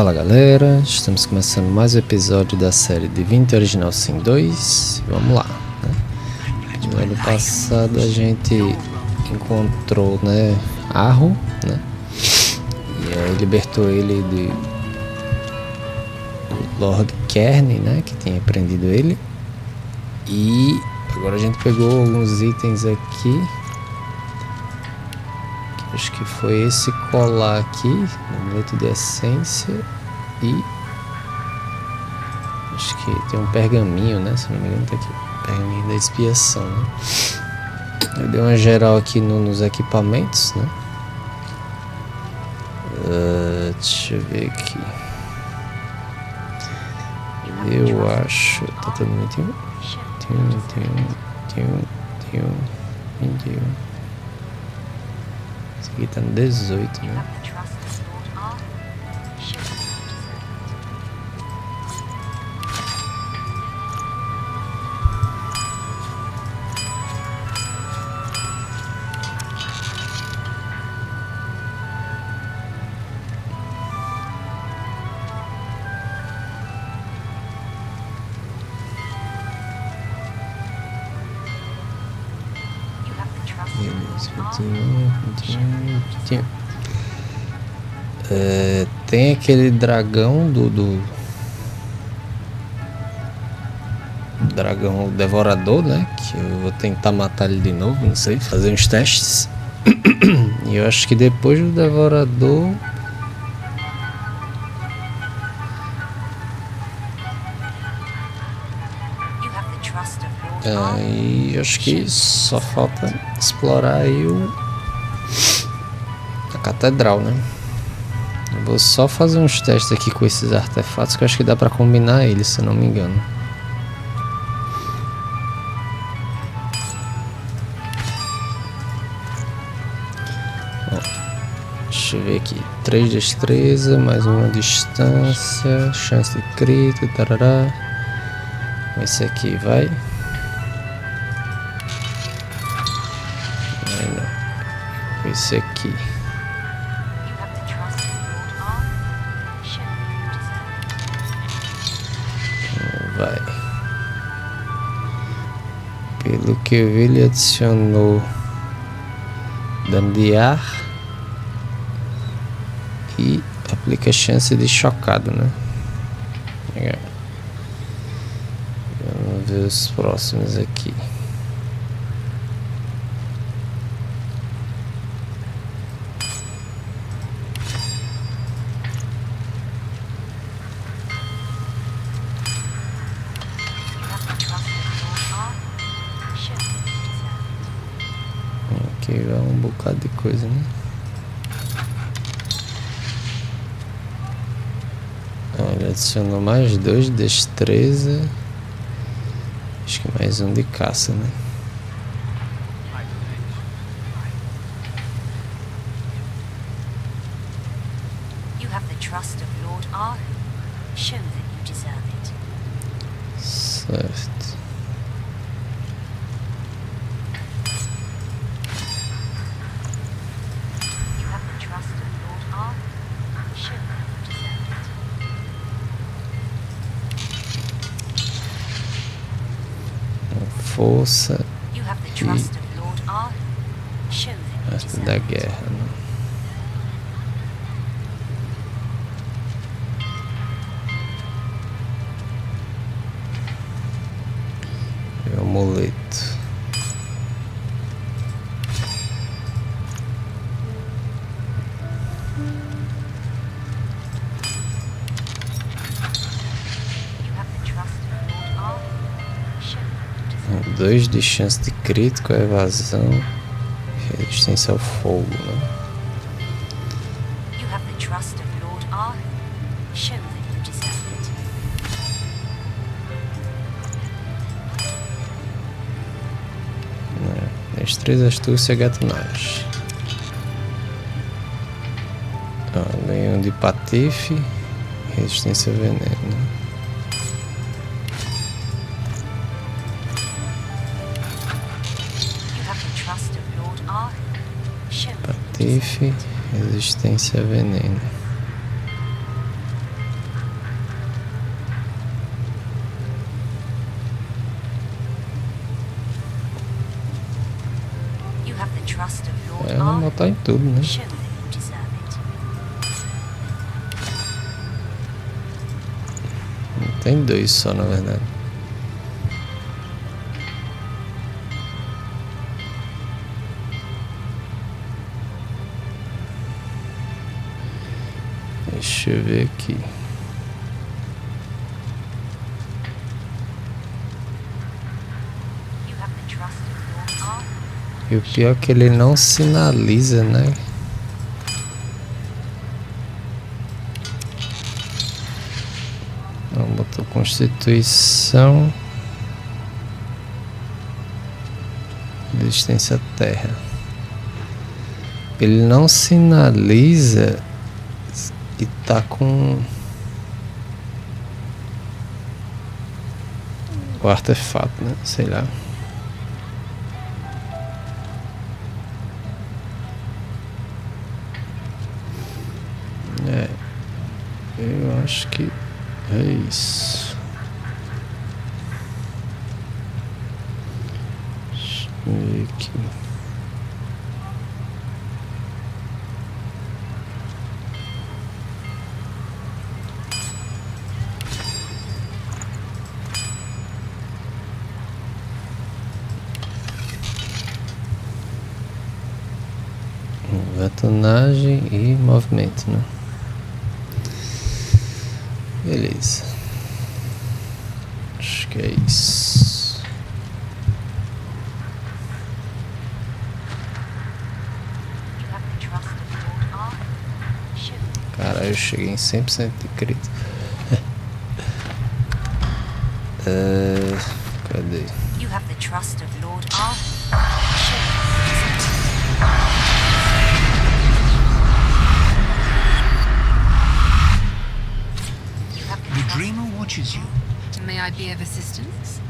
Fala galera, estamos começando mais um episódio da série Divinity Original Sin 2. Vamos lá, né? No ano passado a gente encontrou, né, Arro, né? E aí libertou ele do Lord Kern, né, que tinha prendido ele. E agora a gente pegou alguns itens aqui. Acho que foi esse colar aqui, amuleto de essência, e acho que tem um pergaminho, né? Se não me engano, tá aqui, pergaminho da expiação, né? Eu dei uma geral aqui nos equipamentos, né? Deixa eu ver aqui. Eu acho. Tá todo mundo. Tem um. Esse aqui tá no 18, né? Tem aquele dragão do dragão devorador, né? Que eu vou tentar matar ele de novo, não sei, fazer uns testes. E eu acho que depois do devorador aí acho que só falta explorar aí a catedral, né? Eu vou só fazer uns testes aqui com esses artefatos que eu acho que dá pra combinar eles, se eu não me engano. Bom, deixa eu ver aqui. 3 destreza, mais uma distância, chance de crítico, tarará. Esse aqui vai. Não. Esse aqui. Vai. Pelo que eu vi, ele adicionou dano de ar e aplica chance de chocado, né? Vamos ver os próximos aqui. Aqui vai um bocado de coisa, né? Ele adicionou mais 2 de destreza. Acho que mais um de caça, né? Certo. Força e arte da guerra, né? E o amuleto. Dois de chance de crítico, evasão e resistência ao fogo, né? Destreza, astúcia, gatunagem. Ganhei um de patife, resistência a veneno. Patife, resistência a veneno. acertar em tudo, né? Tem 2 só, na verdade. Deixa eu ver aqui. E o pior é que ele não sinaliza, né? Vamos botar Constituição, Resistência à Terra. Ele não sinaliza e tá com o artefato, né? Sei lá. Eu acho que é isso. Deixa eu ver aqui. Vetonagem e movimento, né? Beleza. Acho que é isso. Cara, eu cheguei em 100% de crítico. Cadê? You have the trust of Lord The dreamer watches you. May I be of assistance?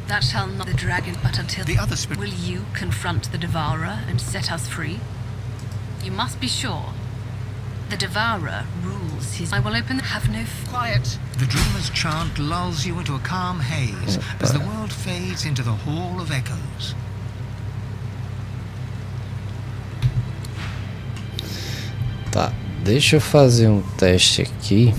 That shall not the dragon, but until The other spirit. Will you confront the devourer and set us free? You must be sure. The devourer rules his. I will open. Have no quiet. The dreamer's chant lulls you into a calm haze as the world fades into the hall of echoes. Tá, deixa eu fazer um teste aqui.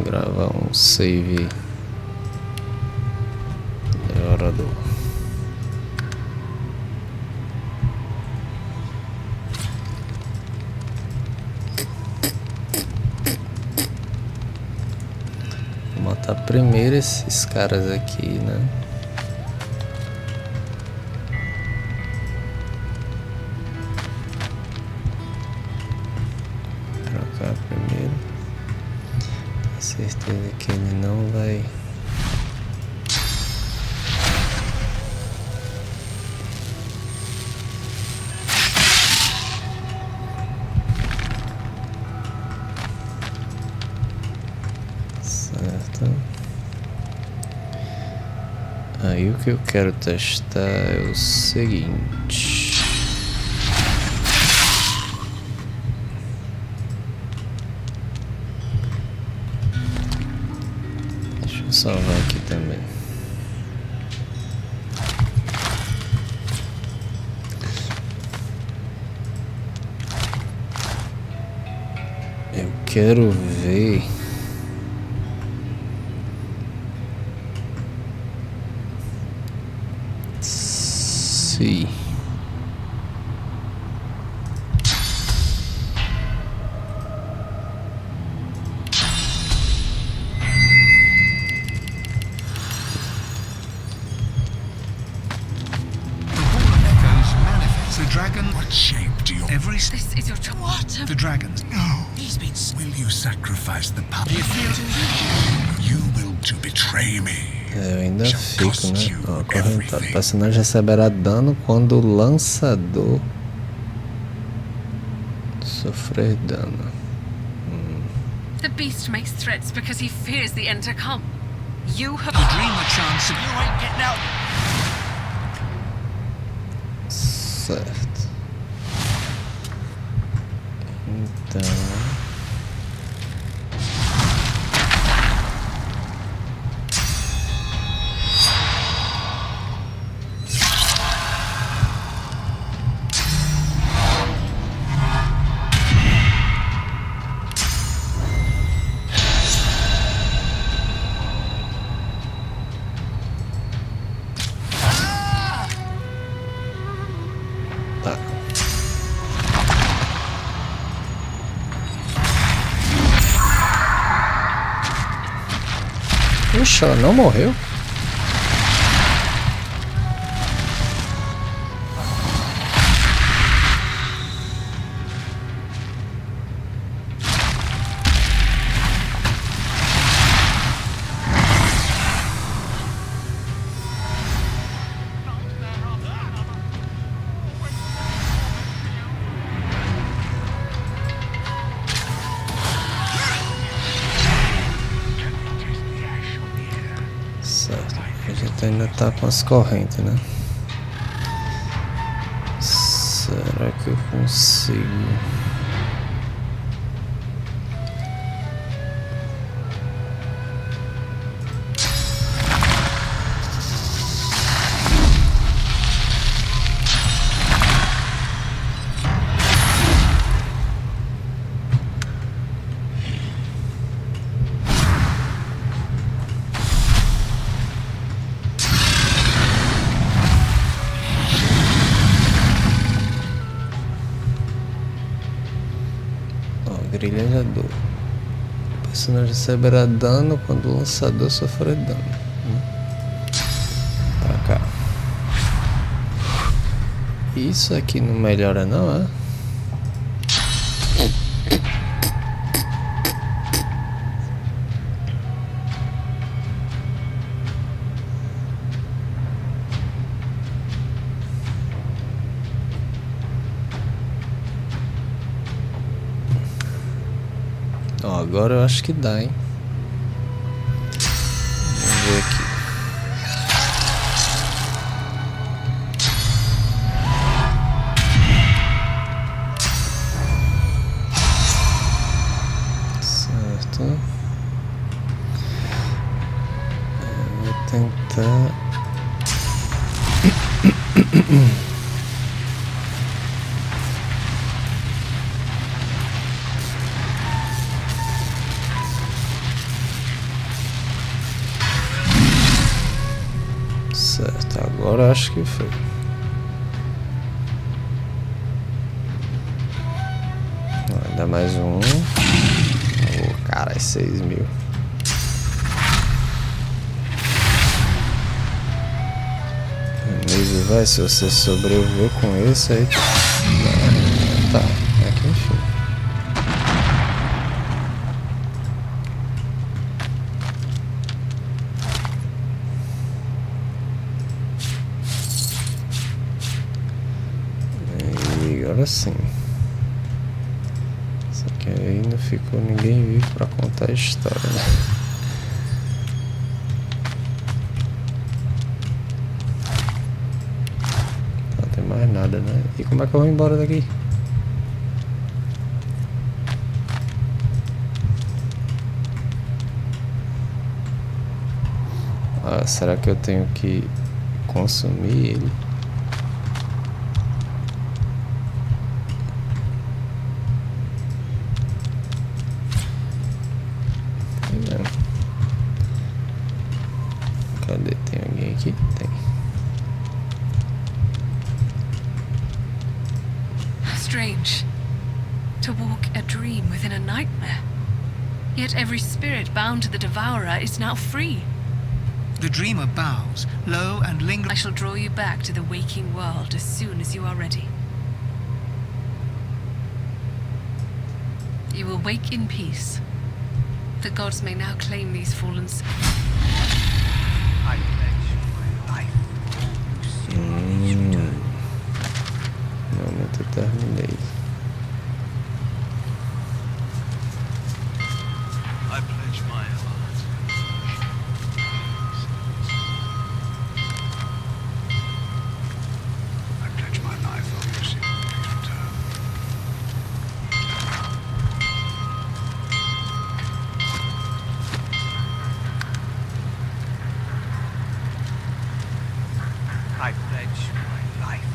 Gravar um save de orador. Vou matar primeiro esses caras aqui, né? Trocar primeiro. Certeza que ele não vai. Certo. Aí o que eu quero testar é o seguinte. Salvar aqui também. Eu quero ver se This is your what? The dragon. No. He's been. Will you sacrifice the power? You will to betray me. eu ainda fico, né? Ó, acorrentado. O personagem receberá dano quando o lançador sofrer dano. The beast makes threats because he fears the end to come. You have. The dreamer chants. You ain't getting out. Certo. Então, Ixi, ela não morreu? A gente ainda tá com as correntes, né? Será que eu consigo? Grilhador. O personagem receberá dano quando o lançador sofrer dano. Pra cá. Isso aqui não melhora não, é? Ó, agora eu acho que dá, hein? Vamos ver aqui. Certo. Eu vou tentar. Certo, agora acho que foi. Ainda mais um. Oh, cara, é 6.000. Amigo, vai, se você sobreviver com esse aí. Tá, aqui enfim. Agora sim. Só que aí não ficou ninguém vivo pra contar a história, né? Não tem mais nada, né? E como é que eu vou embora daqui? Ah, será que eu tenho que consumir ele? Cadê? Tem alguém aqui? Tem. Strange. To walk a dream within a nightmare. Yet every spirit bound to the Devourer is now free. The dreamer bows, low and lingers. I shall draw you back to the waking world as soon as you are ready. You will wake in peace. The gods may now claim these fallen souls. I pledge my life. Realmente eu terminei. I pledge my heart. I pledge my life on you, see please return. I pledge my life.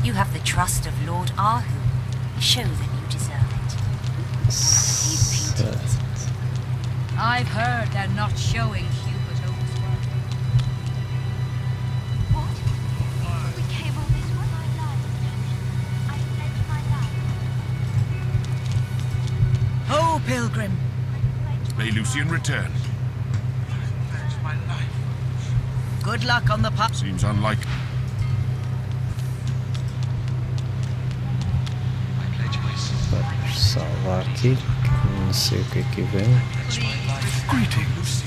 You have the trust of Lord Ahu. Show that you deserve it. He's painted it. I've heard they're not showing Hubert Oak's work. What? We came all this way. pilgrim. May Lucian return. Good luck on the path. Seems unlikely. Vamos salvar aqui. Não sei o que vem. Greetings.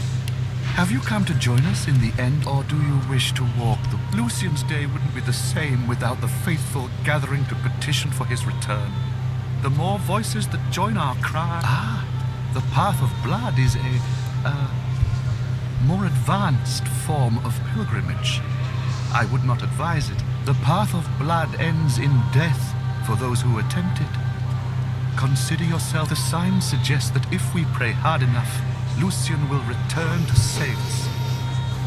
Have you come to join us in the end, or do you wish to walk the... Lucian's day wouldn't be the same without the faithful gathering to petition for his return. The more voices that join our cry... Ah, the path of blood is a more advanced form of pilgrimage. I would not advise it. The path of blood ends in death for those who attempt it. Consider yourself. The signs suggest that if we pray hard enough, Lucian will return to save us.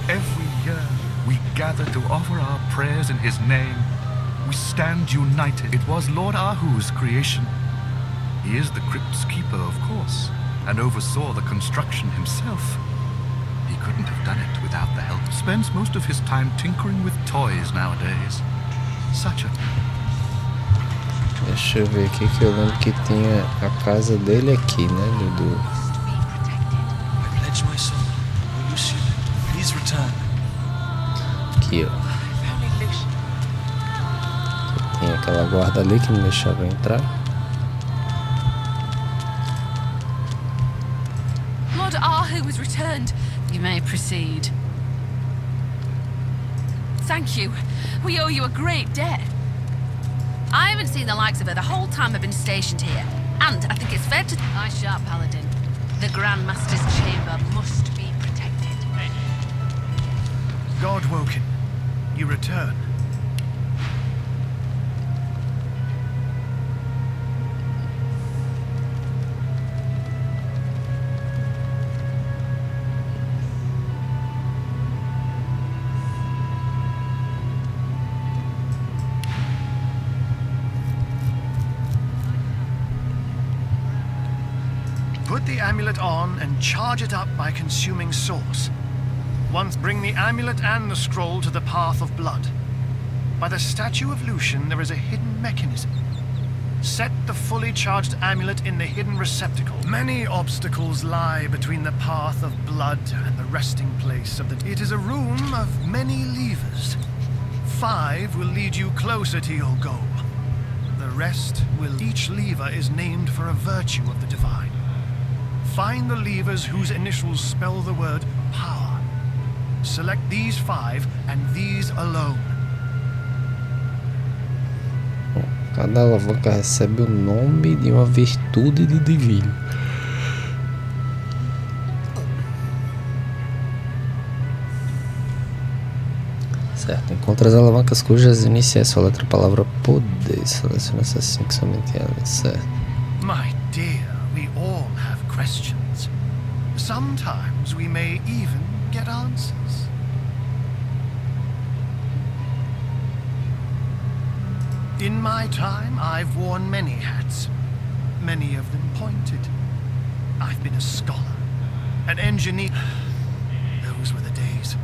Every year, we gather to offer our prayers in his name. We stand united. It was Lord Ahu's creation. He is the crypt's keeper, of course, and oversaw the construction himself. He couldn't have done it without the help. Spends most of his time tinkering with toys nowadays. Such a... Deixa eu ver aqui, que eu lembro que tinha a casa dele aqui, né, Dudu? I pledge my soul. Oh, Lucian, please return. Aqui, ó. Tem aquela guarda ali que não deixava entrar. Lord Ahu has returned. You may proceed. Thank you. We owe you a great debt. I haven't seen the likes of her the whole time I've been stationed here. And I think it's fair to... I shan't, Paladin. The Grand Master's chamber must be protected. Godwoken, you return. Put the amulet on and charge it up by consuming source. Once bring the amulet and the scroll to the path of blood. By the statue of Lucian there is a hidden mechanism. Set the fully charged amulet in the hidden receptacle. Many obstacles lie between the path of blood and the resting place of the... It is a room of many levers. 5 will lead you closer to your goal. The rest will... Each lever is named for a virtue of the divine. Find the levers whose initials spell the word power. Select these 5 and these alone. Cada alavanca recebe o nome de uma virtude de divino. Certo, encontra as alavancas cujas iniciais sua letra palavra poder. Seleciona essas 5 somente elas, certo. My dear, we all have questions. Sometimes we may even get answers. In my time, I've worn many hats, many of them pointed. I've been a scholar, an engineer. Those were the days.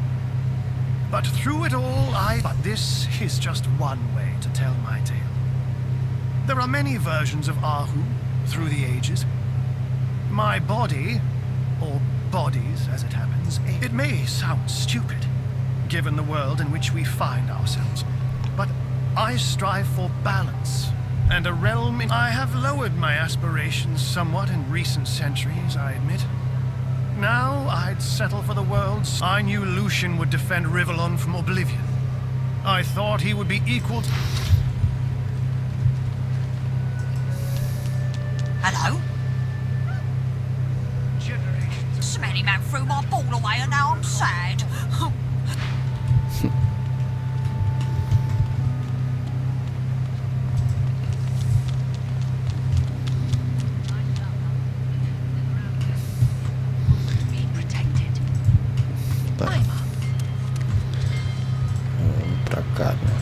But through it all, But this is just one way to tell my tale. There are many versions of Ahu through the ages. My body, or bodies as it happens, it may sound stupid, given the world in which we find ourselves, but I strive for balance, and a realm in... I have lowered my aspirations somewhat in recent centuries, I admit. Now I'd settle for the world's... I knew Lucian would defend Rivellon from oblivion. I thought he would be equal to... Hello? Smelly man threw my ball away and now I'm sad. Pra cá, né?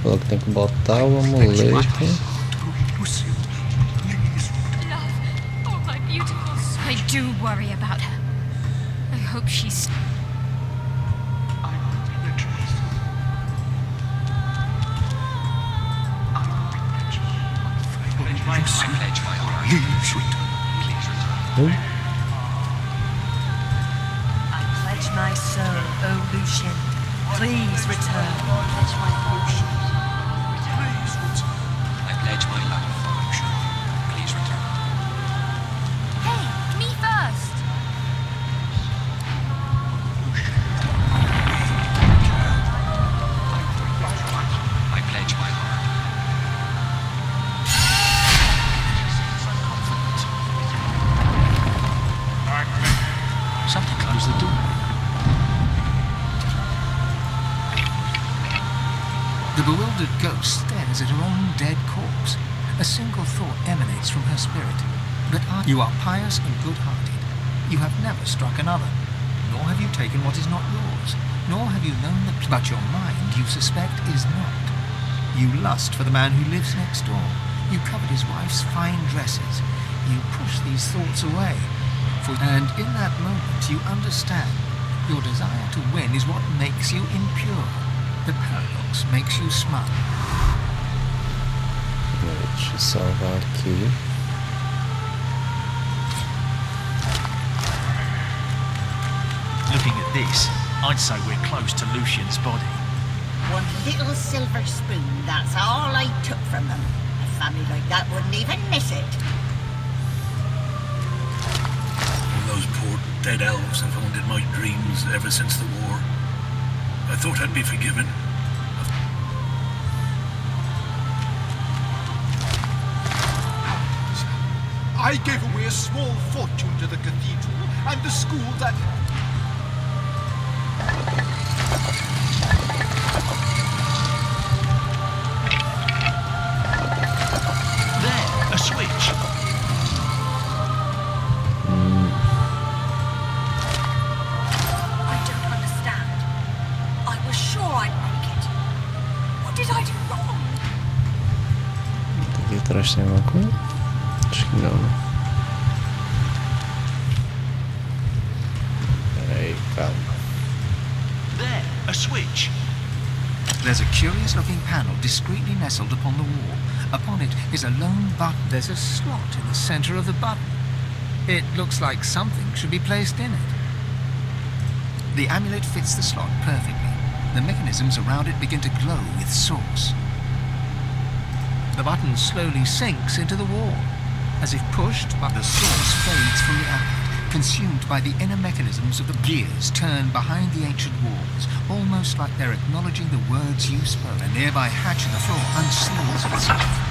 Falou que tem que botar o amuleto. Love, oh my beautiful... I do worry about her. I hope she's... Lucian, I pledge my honor. please return. Please return. Oh, I pledge my soul, O Lucian. Please return. Pledge my Lucian. Please return. I pledge my love for Lucian. Please return. Hey, me first. I pledge my honor. Something closed the door. The bewildered ghost stares at her own dead corpse. A single thought emanates from her spirit. You are pious and good-hearted. You have never struck another, nor have you taken what is not yours, nor have you known the... But your mind, you suspect, is not. You lust for the man who lives next door. You covet his wife's fine dresses. You push these thoughts away. And in that moment, you understand your desire to win is what makes you impure. The paradox makes you smug. deixa eu salvar aqui. Looking at this, I'd say we're close to Lucian's body. One little silver spoon, that's all I took from them. A family like that wouldn't even miss it. Those poor dead elves have haunted my dreams ever since the war. I thought I'd be forgiven. I gave away a small fortune to the cathedral and the school that... There, a switch. I don't understand. I was sure I'd make it. What did I do wrong? Aqui atrás tem alguma coisa? Acho que não, né? Peraí, calma. There, a switch. There's a curious-looking panel discreetly nestled upon the wall. Upon it is a lone button. There's a slot in the center of the button. It looks like something should be placed in it. The amulet fits the slot perfectly. The mechanisms around it begin to glow with source. The button slowly sinks into the wall. As if pushed, but the source fades from the amulet, consumed by the inner mechanisms of the gears turned behind the ancient walls, almost like they're acknowledging the words you spoke. A nearby hatch in the floor unseals itself.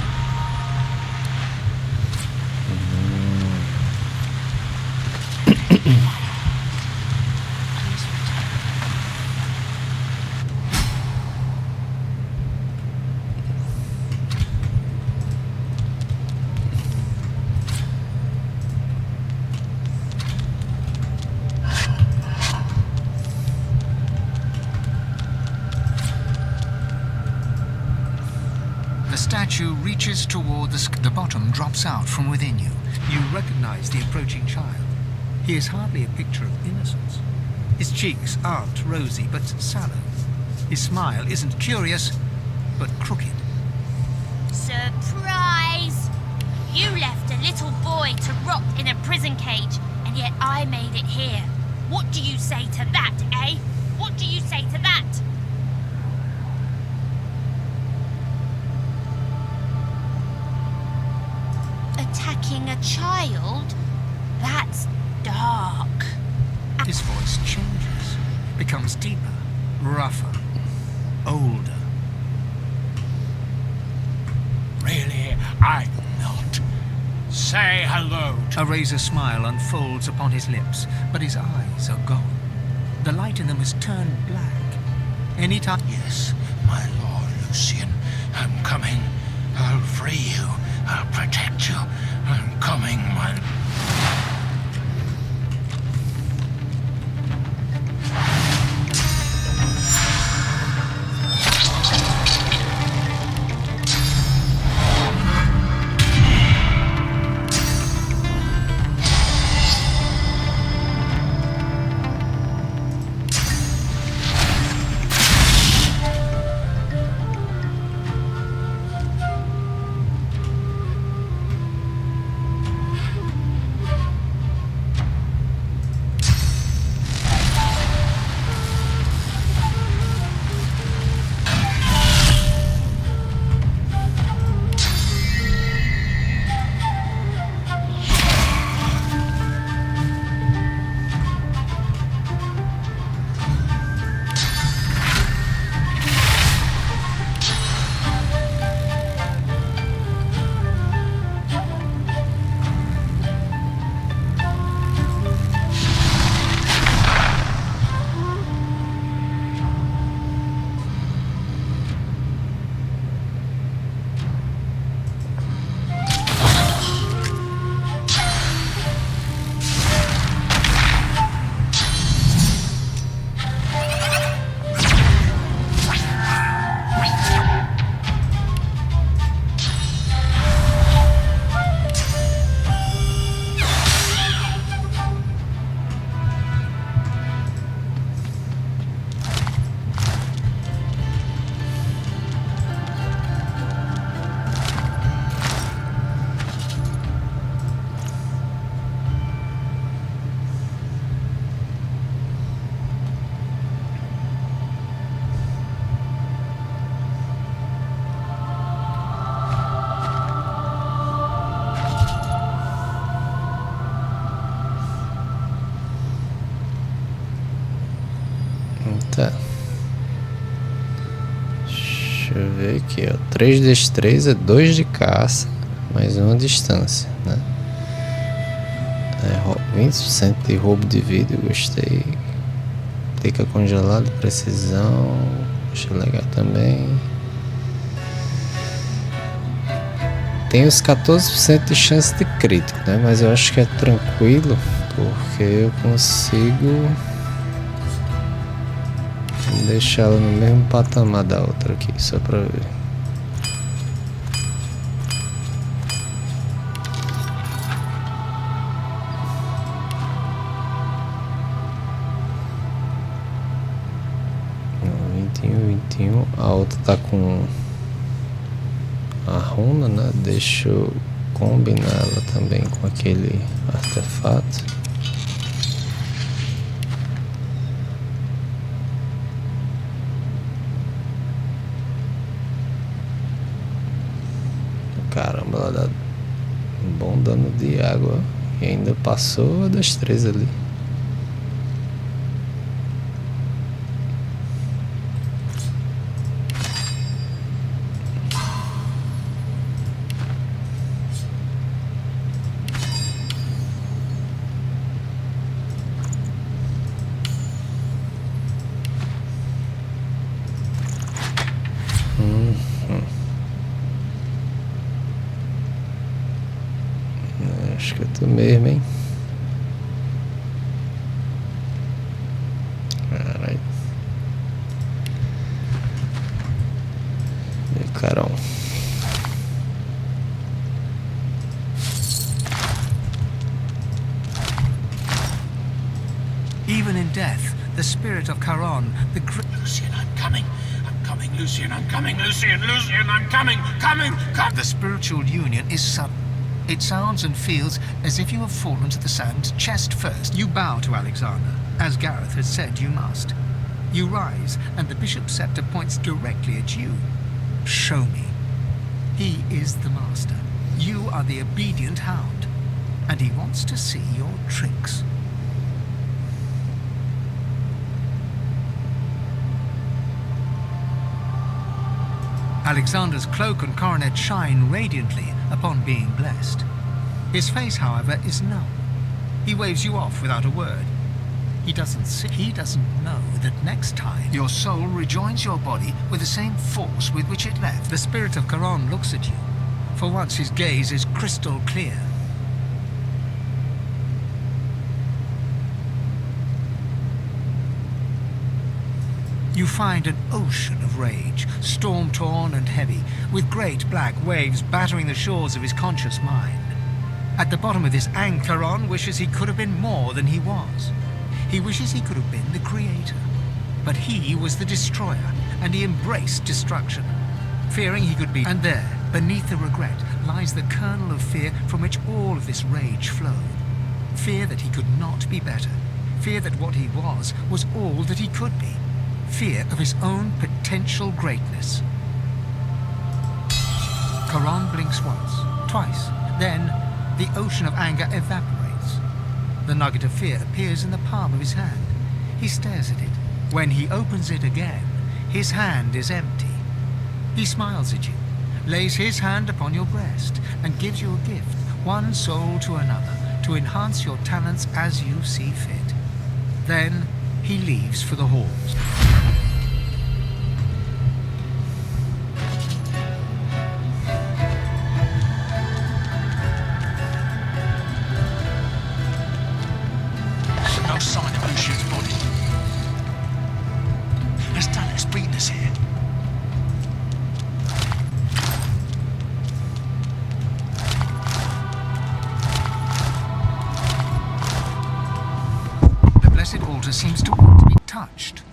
The statue reaches toward the bottom drops out from within you. You recognize the approaching child. He is hardly a picture of innocence. His cheeks aren't rosy, but sallow. His smile isn't curious, but crooked. Surprise! You left a little boy to rot in a prison cage, and yet I made it here. What do you say to that, eh? What do you say to that? Attacking a child? That's dark. His voice changes, becomes deeper, rougher, older. Really, I'm not. Say hello to... A razor smile unfolds upon his lips, but his eyes are gone. The light in them has turned black. Anytime... Yes, my Lord Lucian, I'm coming. I'll free you. I'll protect you. I'm coming, my... Deixa eu ver aqui, ó. 3 de destreza, 2 de caça, mais uma distância, né? 20% de roubo de vida, eu gostei. Pica congelado, precisão, achei legal também. Tem os 14% de chance de crítico, né? Mas eu acho que é tranquilo, porque eu consigo deixar ela no mesmo patamar da outra aqui, só pra ver. Não, 21. A outra tá com a runa, né? Deixa eu combinar ela também com aquele artefato. Caramba, ela dá um bom dano de água e ainda passou a destreza ali. Acho que eu tô mesmo, hein? Caralho. Meu carão. Even in death, the spirit of Charon, the great... Lucian, I'm coming. I'm coming, Lucian. I'm coming, Lucian. Lucian, I'm coming. Coming. The spiritual union is sudden. It sounds and feels as if you have fallen to the sand chest first. You bow to Alexander, as Gareth has said you must. You rise, and the bishop's scepter points directly at you. Show me. He is the master. You are the obedient hound, and he wants to see your tricks. Alexander's cloak and coronet shine radiantly upon being blessed. His face, however, is numb. He waves you off without a word. He doesn't know that next time your soul rejoins your body with the same force with which it left. The spirit of Charon looks at you. For once his gaze is crystal clear. You find an ocean of rage, storm-torn and heavy, with great black waves battering the shores of his conscious mind. At the bottom of this anger, Charon wishes he could have been more than he was. He wishes he could have been the creator. But he was the destroyer, and he embraced destruction, fearing he could be... And there, beneath the regret, lies the kernel of fear from which all of this rage flowed. Fear that he could not be better. Fear that what he was all that he could be. Fear of his own potential greatness. Charon blinks once, twice, then the ocean of anger evaporates. The nugget of fear appears in the palm of his hand. He stares at it. When he opens it again, his hand is empty. He smiles at you, lays his hand upon your breast, and gives you a gift, one soul to another, to enhance your talents as you see fit. Then he leaves for the halls. No sign of Lucian's body. Has Dallas beaten us here? The blessed altar seems to want to be touched.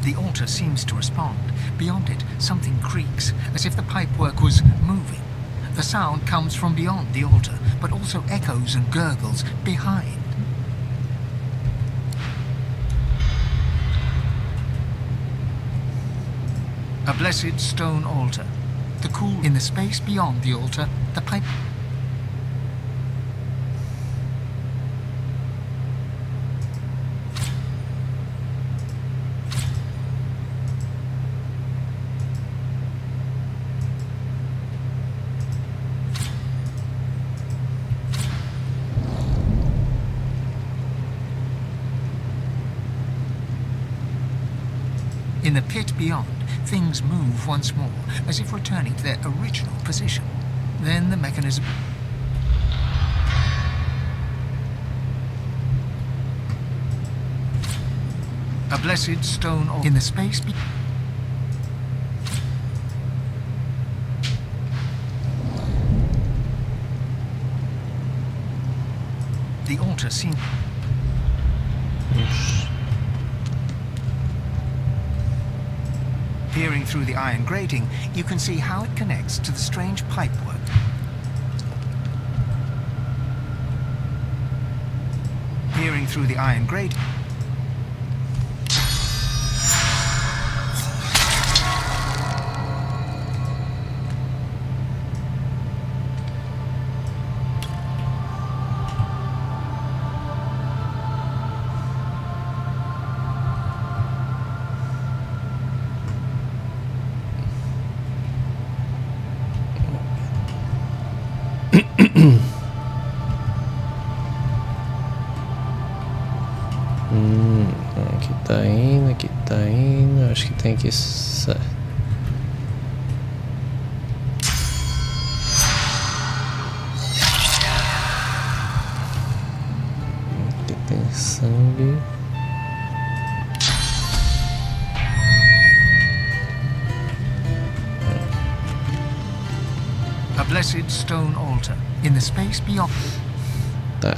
The altar seems to respond. Beyond it, something creaks, as if the pipework was moving. The sound comes from beyond the altar, but also echoes and gurgles behind. A blessed stone altar. The cool in the space beyond the altar, the pipe... In the pit beyond, things move once more, as if returning to their original position. Then the mechanism... A blessed stone in the space the altar seems... Peering through the iron grating, you can see how it connects to the strange pipework. Peering through the iron grating... Aqui tá indo, acho que tem que... Aqui tem sangue. A blessed stone altar in the space beyond. Tá.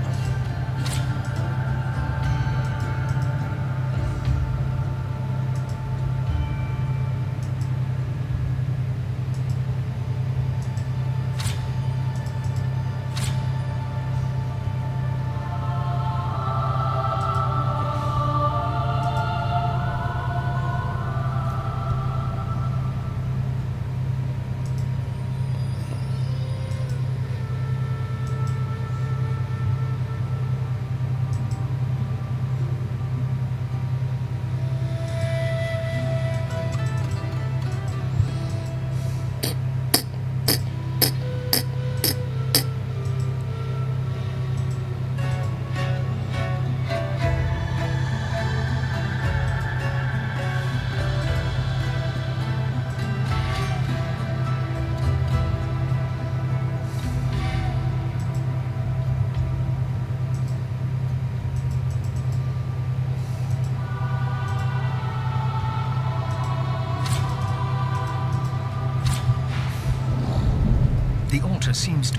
The altar seems to...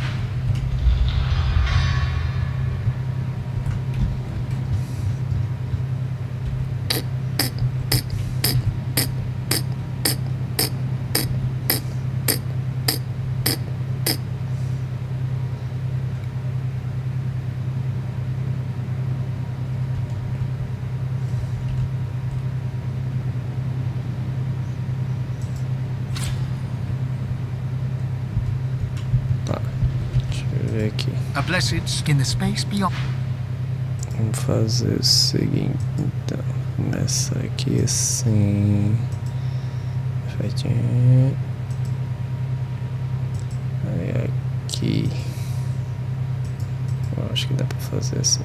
Aqui. A blessed in the space beyond. Vamos fazer o seguinte, então. Começa aqui assim. Perfeitinho. Aí aqui. Eu acho que dá pra fazer assim.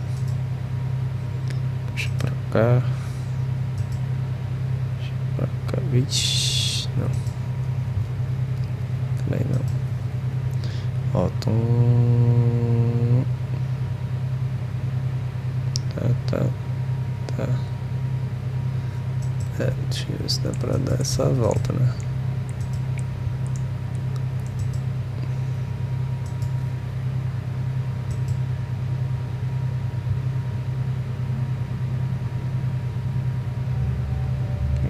Puxa pra cá. Puxa pra cá. Vixe. Não. Também não. Ó, tá. Deixa eu ver se dá pra dar essa volta, né?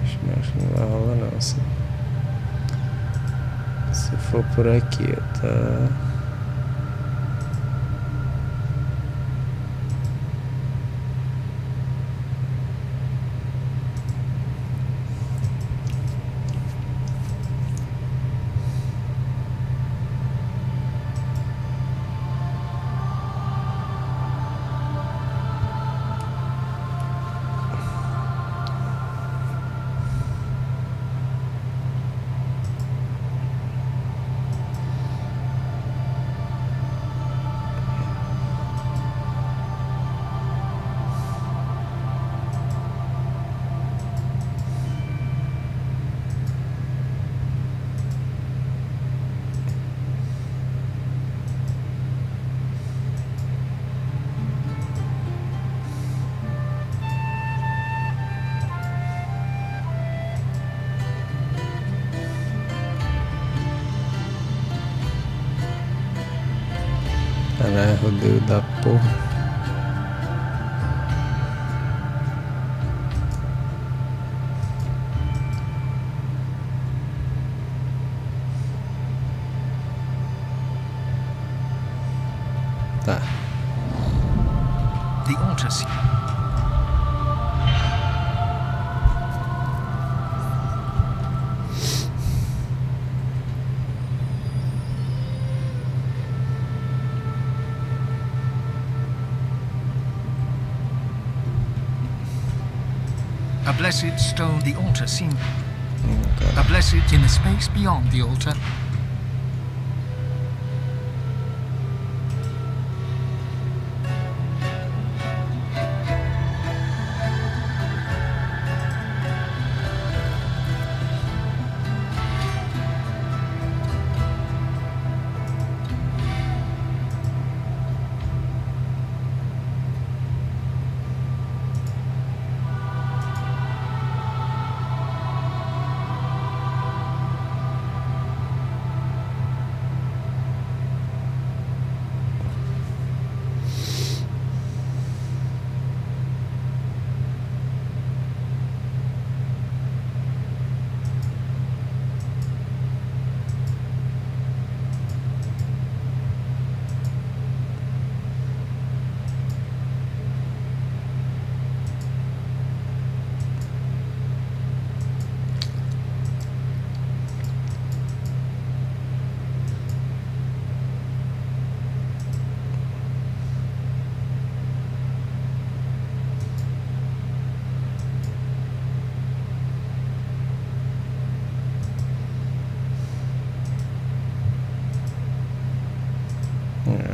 Acho que não vai rolar não, assim. Se for por aqui, tá? Deus da porra. Tá. The altar. A blessed stone. The altar seemed. A blessed in the space beyond the altar.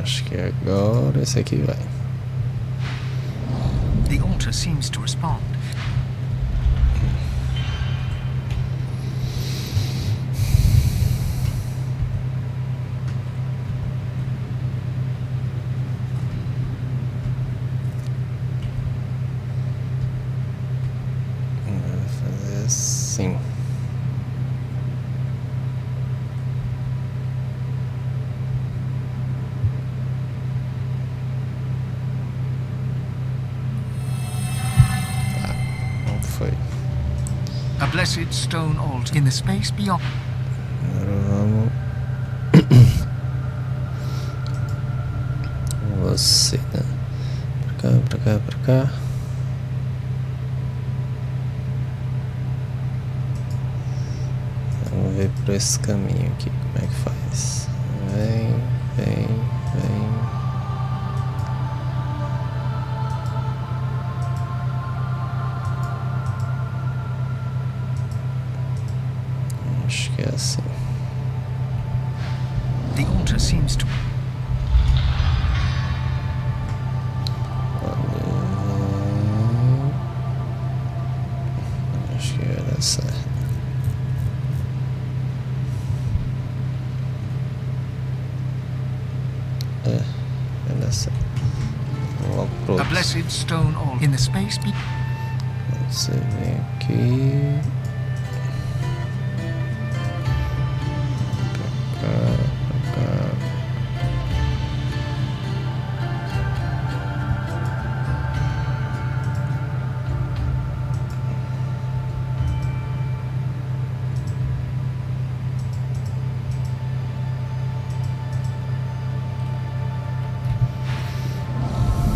Acho que agora esse aqui vai. The altar seems to respond. Vou fazer assim. A blessed stone altar in the space beyond. Agora vamos. Você, né? Pra cá, pra cá, pra cá. Vamos ver por esse caminho aqui como é que faz. Vem, vem, vem. Acho que é assim. The altar seems to. Acho que vai dar certo. Vai dar certo. Vamos logo pro outro. A blessed stone altar in the space beyond. Você vem aqui.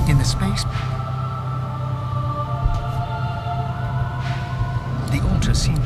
In the space. The altar seems.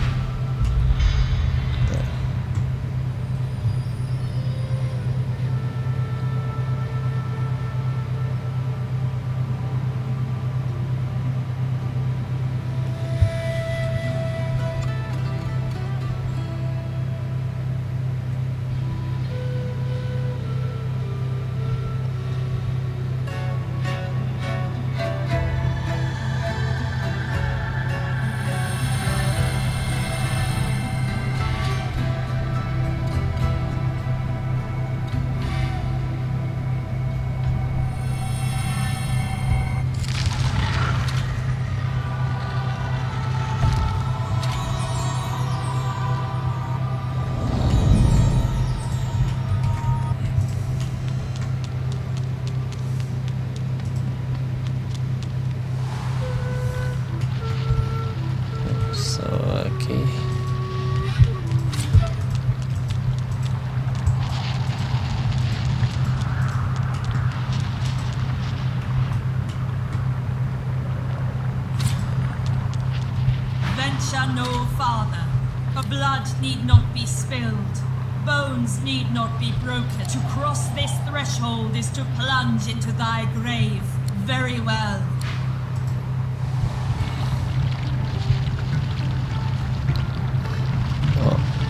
are no farther. For blood need not be spilled. Bones need not be broken. To cross this threshold is to plunge into thy grave. Very well.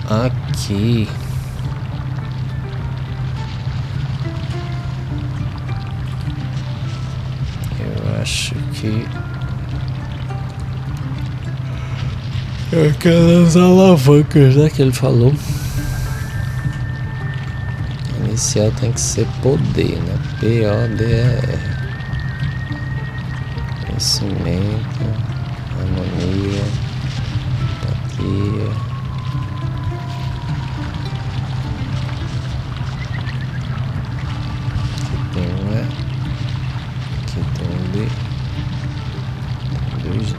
Aqui. Eu acho que aquelas alavancas, né, que ele falou. Inicial tem que ser poder, né? P-O-D-E-R. Conhecimento, harmonia, empatia. Aqui tem um E. Aqui tem um D. Tem dois D.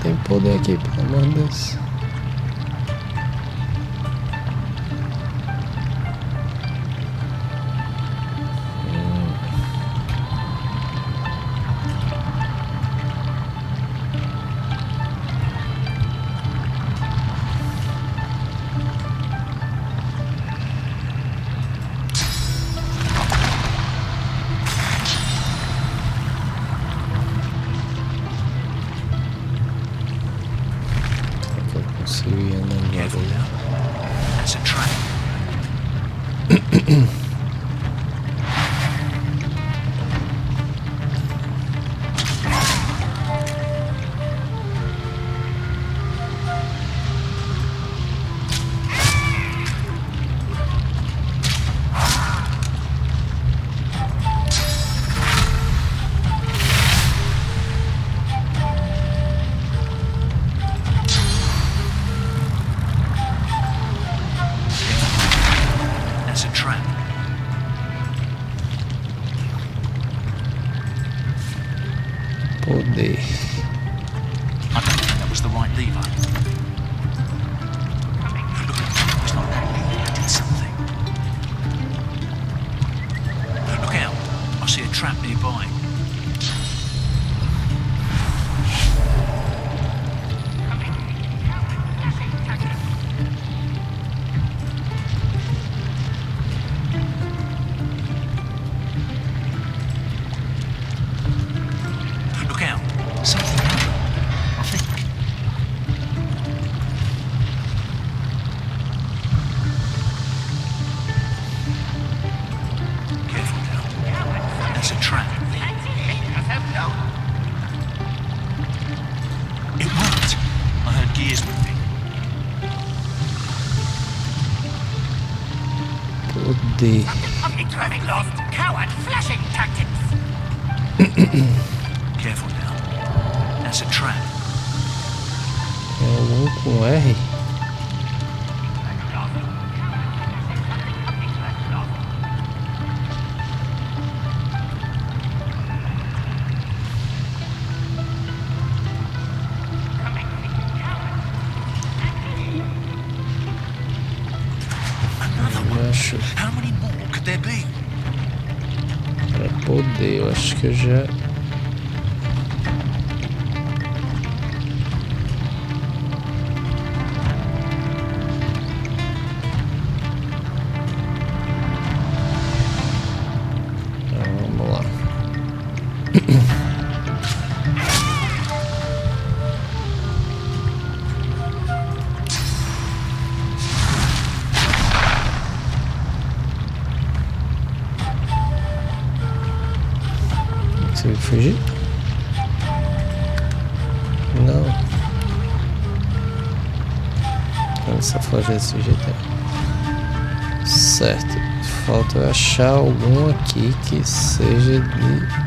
Tem poder aqui, pelo amor de Deus. That's a trap. Poder. I don't think that was the right lever. Look, it's not that. I did something. Look out. I see a trap nearby. Poder. Careful now. That's a trap. É algum com R? How many more could there be? Para poder, eu acho que eu já... Então, vamos lá. Consegui fugir? Não. Como essa foge desse jeito aí? Certo. Falta eu achar algum aqui que seja de...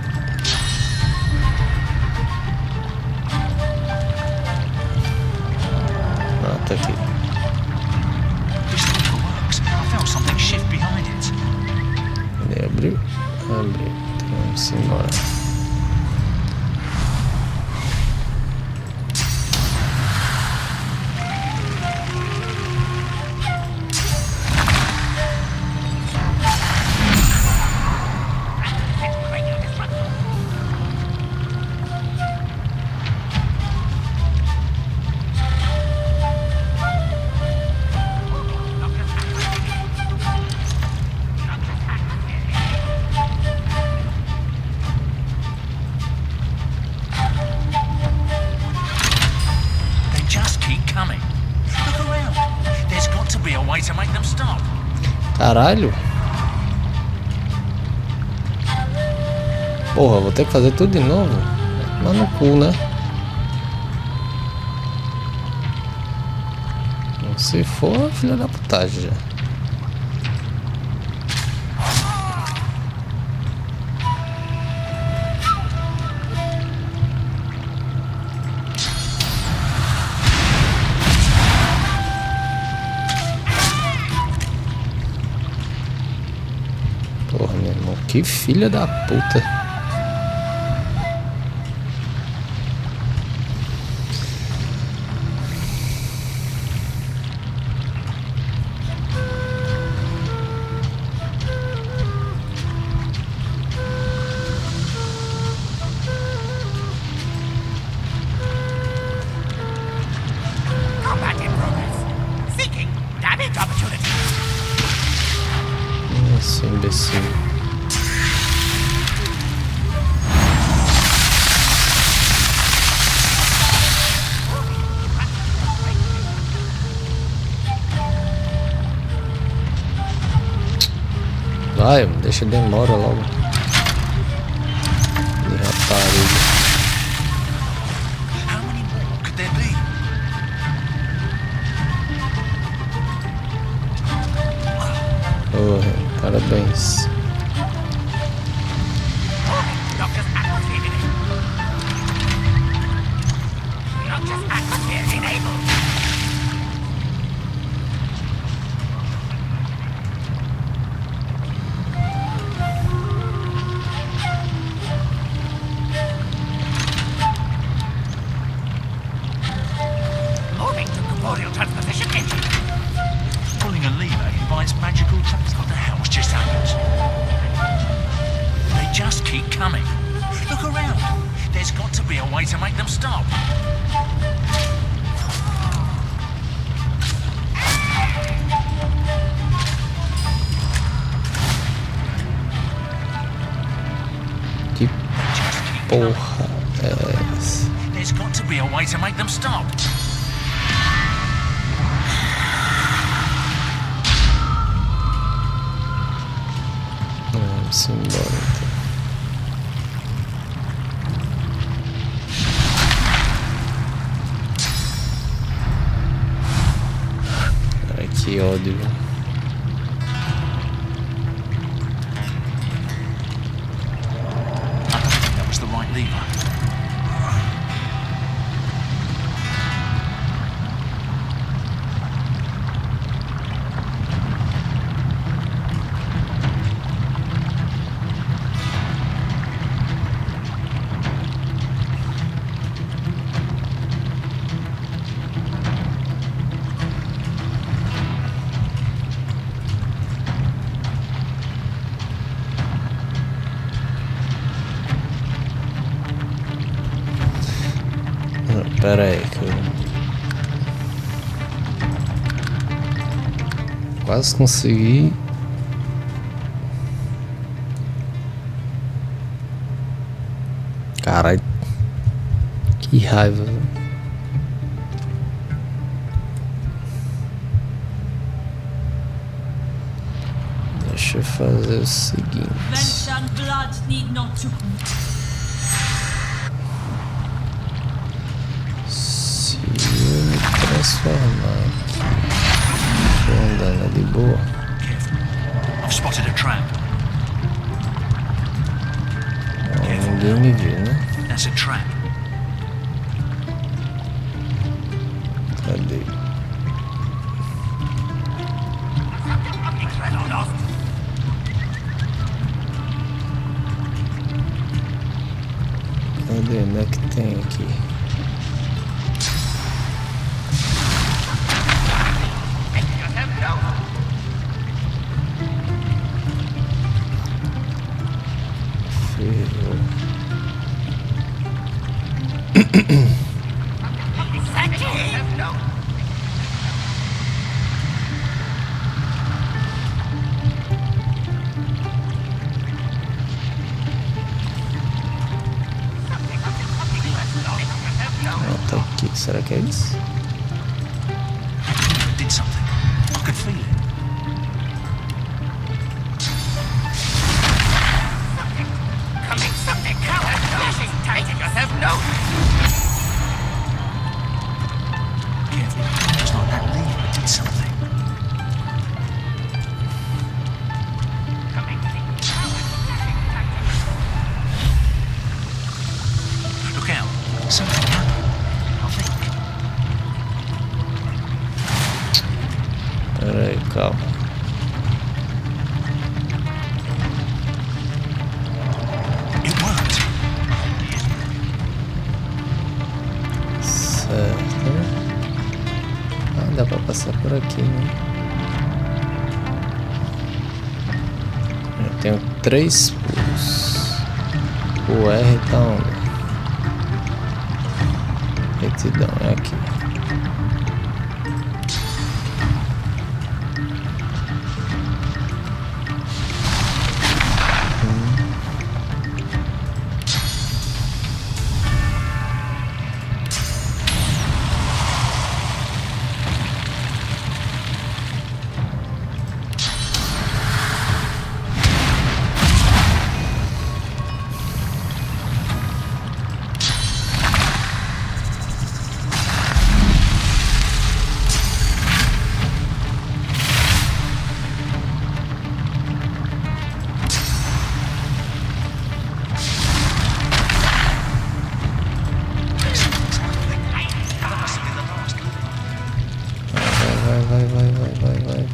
porta aqui. Ele abriu? Abriu. Então vamos embora. Caralho. Porra, vou ter que fazer tudo de novo. Mas no cu, né? Se for, filha da putagem já. Porra, meu irmão, que filha da puta. Nossa, imbecil. Vai, deixa demora logo. De rapariga. Oh, parabéns. Pulling a lever invites magical touch. What the hell's just happened? They just keep coming. Look around. There's got to be a way to make them stop. Que porra é essa? There's got to be a way to make them stop. Vamos embora então. Ai, que ódio. I don't think that was the right lever. Pera aí que eu quase consegui. Caralho, que raiva, velho. Deixa eu fazer o seguinte. Transformar aqui. Vou andando de boa. I've spotted a trap. Oh, ninguém me viu, né? That's a trap. Cadê? Cadê? Onde é que tem aqui? Ferrou. Tá aqui, será que é isso? Did something. I could feel it. Careful. It's not that lead, but did something. Look out. Something happened. I think. Pera aí, calma. It worked. Certo. Ah, dá pra passar por aqui, né? Eu tenho 3 pulos. O R tá onde? Retidão, é aqui.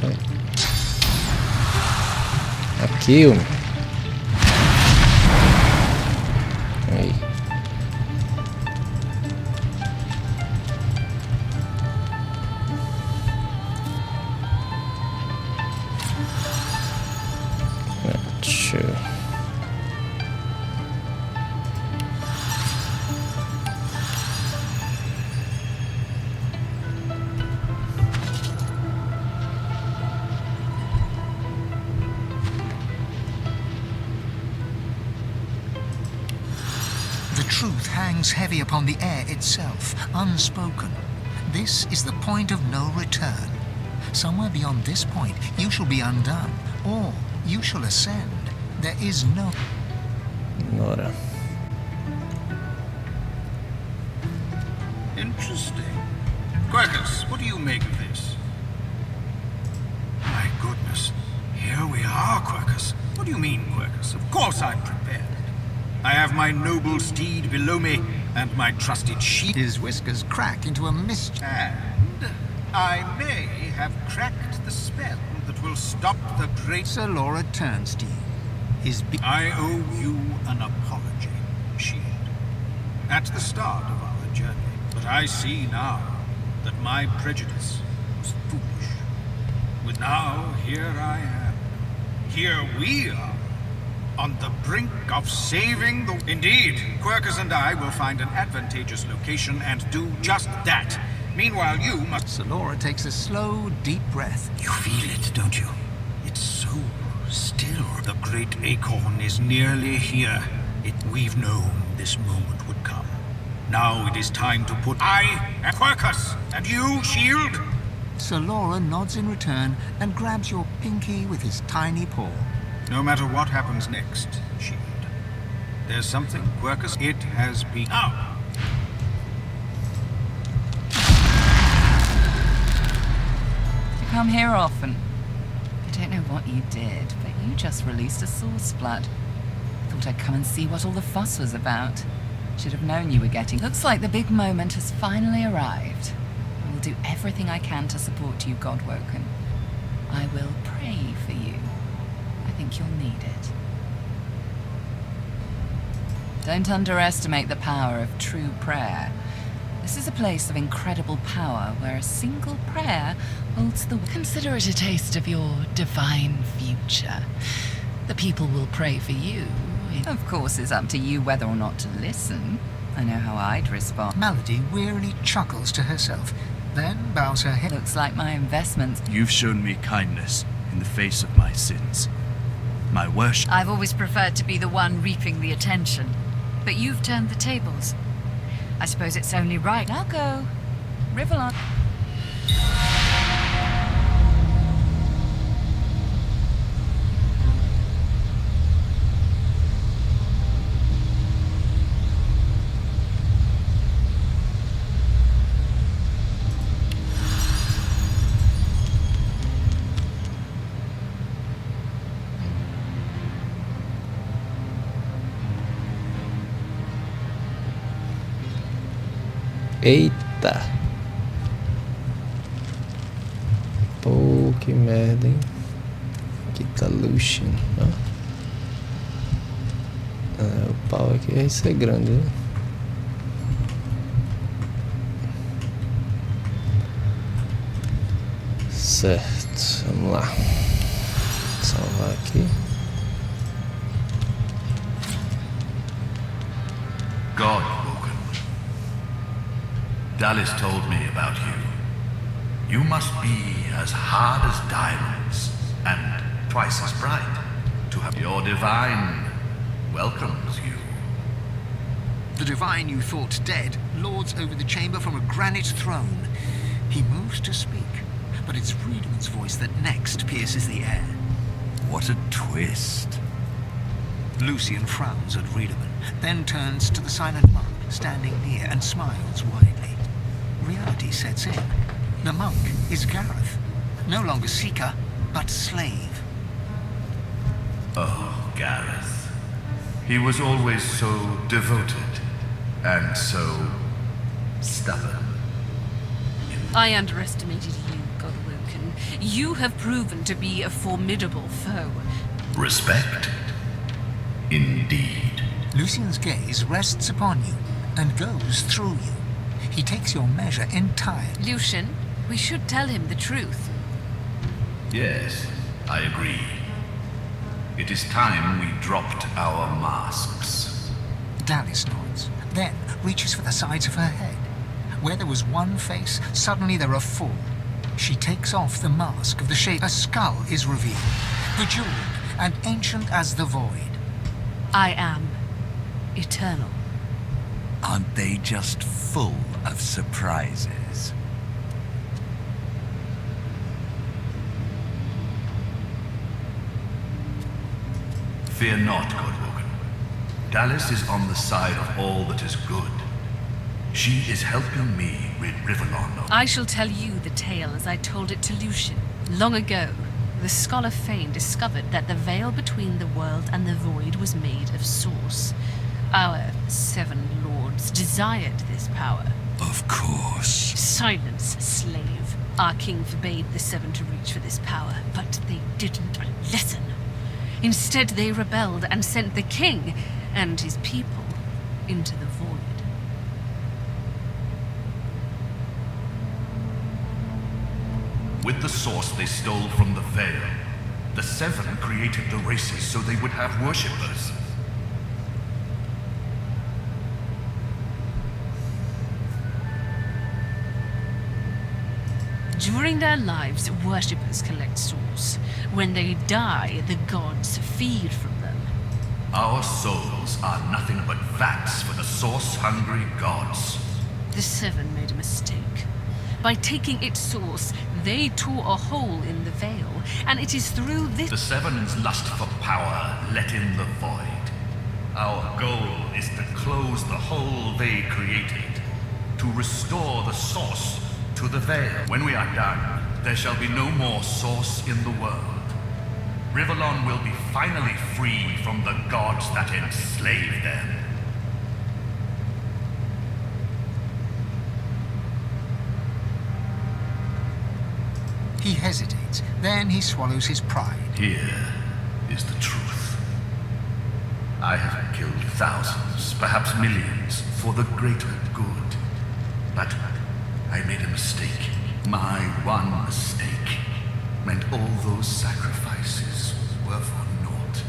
Vai. Aqui, homem. Aí. Deixa eu... The truth hangs heavy upon the air itself, unspoken. This is the point of no return. Somewhere beyond this point, you shall be undone, or you shall ascend. There is no... Ignora. Interesting. Quercus, what do you make of this? My goodness. Here we are, Quercus. What do you mean, Quercus? Of course I'm prepared. I have my noble steed below me, and my trusted sheep. His whiskers crack into a mist. And I may have cracked the spell that will stop the great... Sir Laura Turnstile. I owe you an apology, Shield. At the start of our journey. But I see now that my prejudice was foolish. But now, here I am. Here we are. On the brink of saving the... Indeed, Quercus and I will find an advantageous location and do just that. Meanwhile, you must... Sir Laura takes a slow, deep breath. You feel it, don't you? It's so still. The great acorn is nearly here. We've known this moment would come. Now it is time to put... I am Quercus, and you, Shield? Sir Laura nods in return and grabs your pinky with his tiny paw. No matter what happens next, Shield, there's something, Quercus, it has been... Now! You come here often. I don't know what you did, but you just released a source blood. Thought I'd come and see what all the fuss was about. Should have known you were getting... Looks like the big moment has finally arrived. I will do everything I can to support you, Godwoken. I will pray for you. I think you'll need it. Don't underestimate the power of true prayer. This is a place of incredible power where a single prayer holds the... Consider it a taste of your divine future. The people will pray for you. It, of course, is up to you whether or not to listen. I know how I'd respond. Melody wearily chuckles to herself, then bows her head. Looks like my investments. You've shown me kindness in the face of my sins. My worship. I've always preferred to be the one reaping the attention. But you've turned the tables. I suppose it's only right. Now go. Rivellon. Eita! Pô, que merda, hein? Aqui tá Lucian, ó. O pau aqui vai ser grande, né? Certo, vamos lá. Salvar aqui. God. Dallas told me about you. You must be as hard as diamonds, and twice as bright. To have your divine welcomes you. The divine you thought dead lords over the chamber from a granite throne. He moves to speak, but it's Friedeman's voice that next pierces the air. What a twist. Lucian frowns at Friedemann, then turns to the silent monk standing near and smiles widely. Reality sets in. The monk is Gareth, no longer seeker, but slave. Oh, Gareth. He was always so devoted, and so stubborn. I underestimated you, Godwoken. You have proven to be a formidable foe. Respect? Indeed. Lucian's gaze rests upon you and goes through you. He takes your measure entirely. Lucian, we should tell him the truth. Yes, I agree. It is time we dropped our masks. Dallas nods, then reaches for the sides of her head. Where there was one face, suddenly there are four. She takes off the mask of the shape. A skull is revealed, bejeweled and ancient as the void. I am eternal. Aren't they just full of surprises? Fear not, Godwoken. Dallas is on the side of all that is good. She is helping me rid Rivellon of... I shall tell you the tale as I told it to Lucian. Long ago, the scholar Fane discovered that the veil between the world and the void was made of source. Our 7 lords desired this power. Of course. Silence, slave. Our king forbade the 7 to reach for this power, but they didn't listen. Instead, they rebelled and sent the king and his people into the void. With the source they stole from the veil, the 7 created the races so they would have worshippers. During their lives, worshippers collect souls. When they die, the gods feed from them. Our souls are nothing but vats for the source-hungry gods. The 7 made a mistake. By taking its source, they tore a hole in the veil, and it is through this... The 7's lust for power let in the void. Our goal is to close the hole they created, to restore the source to the veil. When we are done, there shall be no more source in the world. Rivellon will be finally free from the gods that enslaved them. He hesitates, then he swallows his pride. Here is the truth. I have killed thousands, perhaps millions, for the greater good. But I made a mistake. My one mistake meant all those sacrifices were for naught.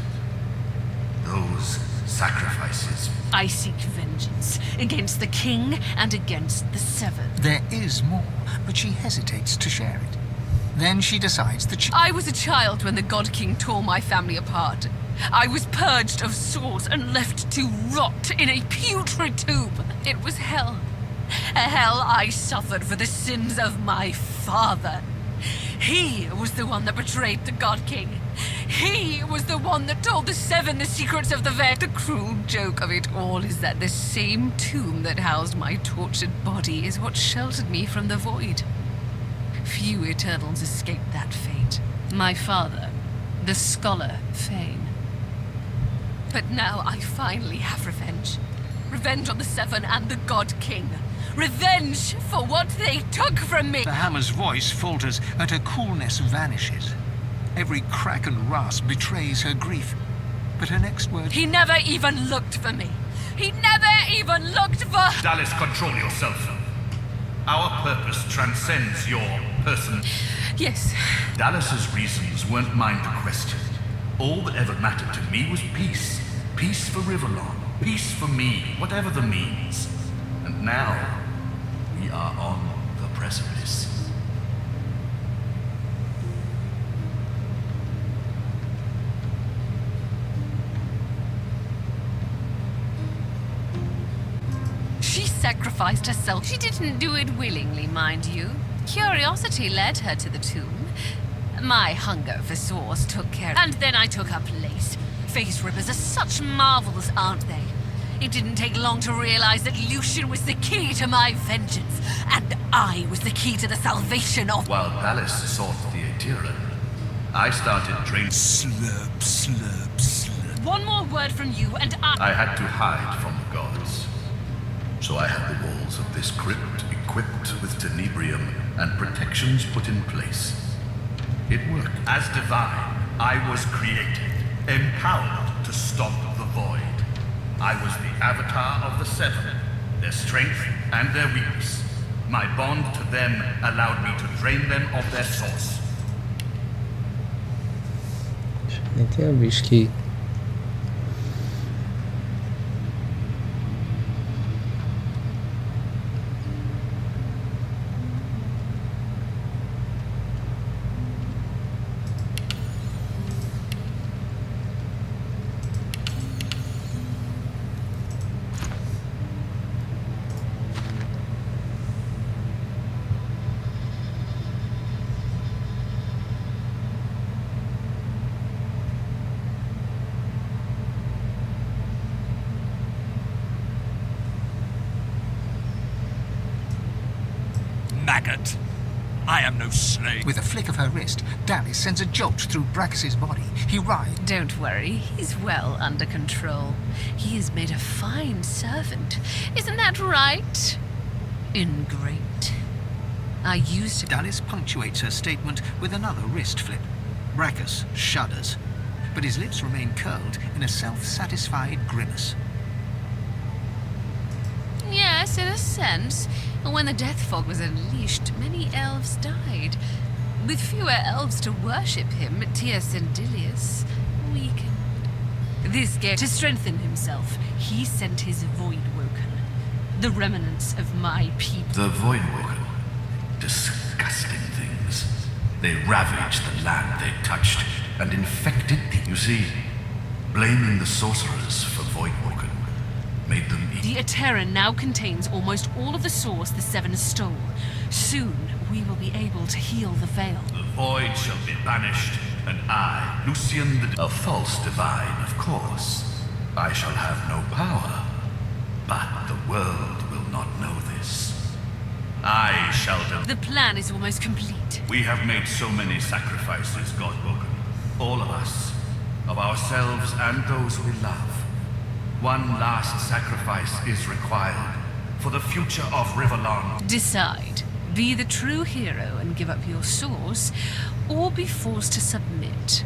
Those sacrifices. I seek vengeance against the king and against the Seven. There is more, but she hesitates to share it. Then she decides that I was a child when the God King tore my family apart. I was purged of sores and left to rot in a putrid tomb. It was hell. A hell I suffered for the sins of my father. He was the one that betrayed the God King. He was the one that told the Seven the secrets of the veil. The cruel joke of it all is that the same tomb that housed my tortured body is what sheltered me from the void. Few Eternals escaped that fate. My father, the scholar Fane. But now I finally have revenge. Revenge on the Seven and the God King. Revenge for what they took from me! The hammer's voice falters and her coolness vanishes. Every crack and rasp betrays her grief. But her next word... He never even looked for me. He never even looked for... Dallas, control yourself. Our purpose transcends your person. Yes. Dallas's reasons weren't mine to question. All that ever mattered to me was peace. Peace for Riverlon. Peace for me, whatever the means. And now, we are on the precipice. She sacrificed herself. She didn't do it willingly, mind you. Curiosity led her to the tomb. My hunger for source took care of... And then I took her place. Face rippers are such marvels, aren't they? It didn't take long to realize that Lucian was the key to my vengeance, and I was the key to the salvation of... While Dallas sought the Aetheran, I started draining... Slurp, slurp, slurp. One more word from you, and I had to hide from the gods. So I had the walls of this crypt equipped with tenebrium and protections put in place. It worked. As divine, I was created, empowered to stop the void. I was the avatar of the Seven, their strength and their weakness. My bond to them allowed me to drain them of their source. Nem tinha visto que... Maggot! I am no slave. With a flick of her wrist, Dallas sends a jolt through Brachus's body. He writhes. Don't worry, he's well under control. He has made a fine servant. Isn't that right? Ingrate. I used to... Dallas punctuates her statement with another wrist flip. Brachus shudders, but his lips remain curled in a self-satisfied grimace. Yes, in a sense. When the death fog was unleashed, many elves died. With fewer elves to worship him, Teosendilius weakened. This gave to strengthen himself. He sent his Voidwoken, the remnants of my people. The Voidwoken. Disgusting things. They ravaged the land they touched and infected the... You see, blaming the sorcerers for Voidwoken made them eat... The Aetheran now contains almost all of the source the Seven stole. Soon, we will be able to heal the veil. The void shall be banished, and I, Lucian the... A false divine, of course. I shall have no power. But the world will not know this. I shall... The plan is almost complete. We have made so many sacrifices, Godwoken. All of us. Of ourselves and those we love. One last sacrifice is required for the future of Riverlon. Decide. Be the true hero and give up your source, or be forced to submit.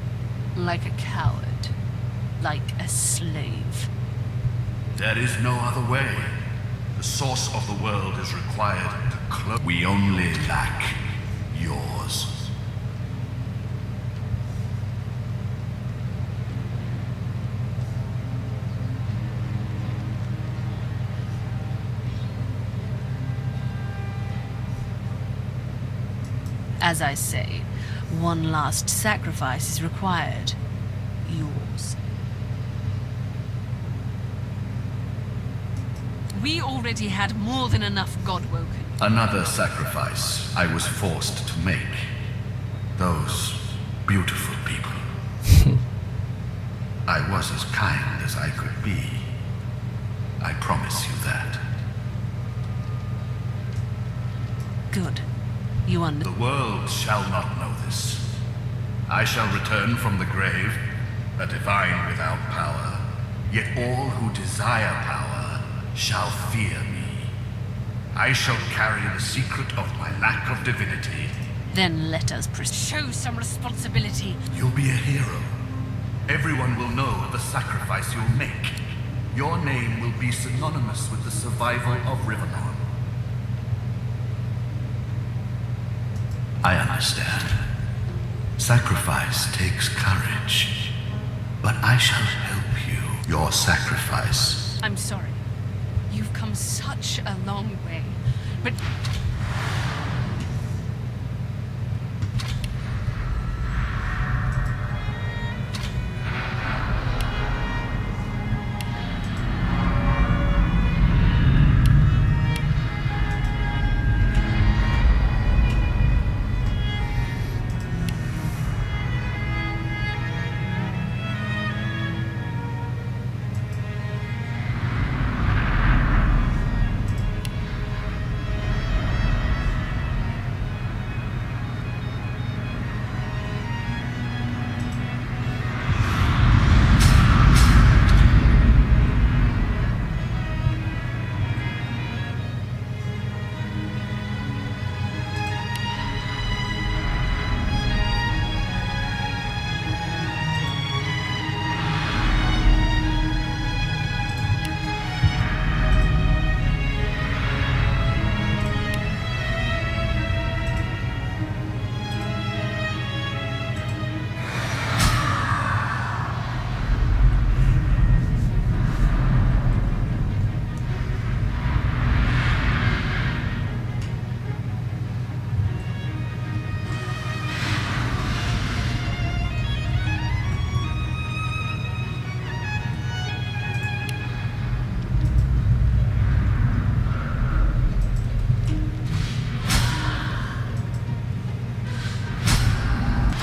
Like a coward. Like a slave. There is no other way. The source of the world is required to close. We only lack yours. As I say, one last sacrifice is required. Yours. We already had more than enough Godwoken. Another sacrifice I was forced to make. Those beautiful people. I was as kind as I could be. I promise you that. Good. You The world shall not know this. I shall return from the grave, a divine without power. Yet all who desire power shall fear me. I shall carry the secret of my lack of divinity. Then let us show some responsibility. You'll be a hero. Everyone will know of the sacrifice you'll make. Your name will be synonymous with the survival of Riverland. I understand. Sacrifice takes courage. But I shall help you. Your sacrifice. I'm sorry. You've come such a long way. But...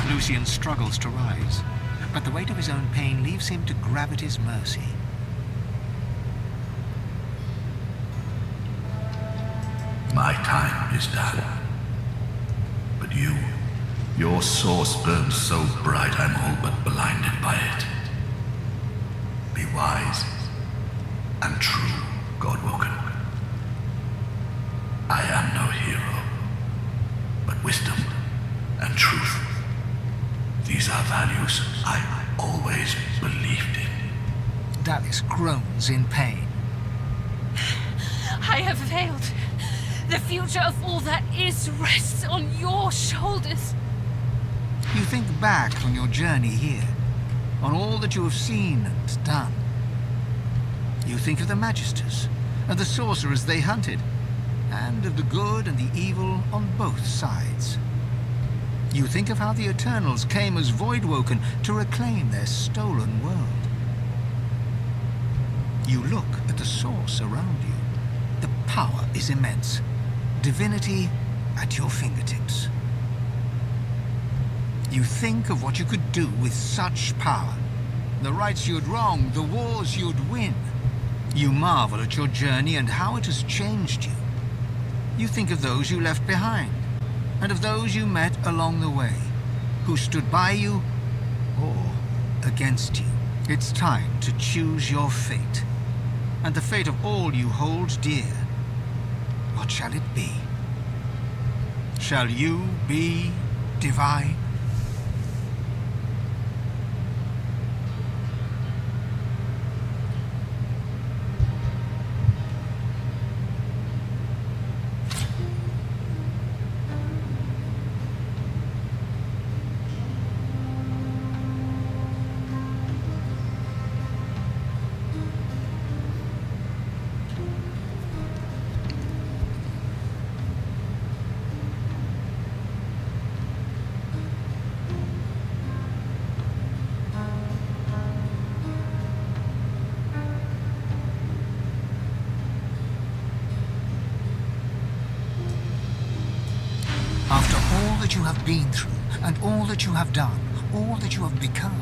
Lucian struggles to rise, but the weight of his own pain leaves him to gravity's mercy. My time is done. But your source burns so bright I'm all but blinded by it. Be wise and true, Godwoken. I am no hero, but wisdom and truth. These are values I always believed in. Dallas groans in pain. I have failed. The future of all that is rests on your shoulders. You think back on your journey here, on all that you have seen and done. You think of the Magisters, and the sorcerers they hunted, and of the good and the evil on both sides. You think of how the Eternals came as Voidwoken to reclaim their stolen world. You look at the source around you. The power is immense. Divinity at your fingertips. You think of what you could do with such power. The rights you'd wrong, the wars you'd win. You marvel at your journey and how it has changed you. You think of those you left behind, and of those you met along the way, who stood by you or against you. It's time to choose your fate, and the fate of all you hold dear. What shall it be? Shall you be divine? you have been through, and all that you have done, all that you have become,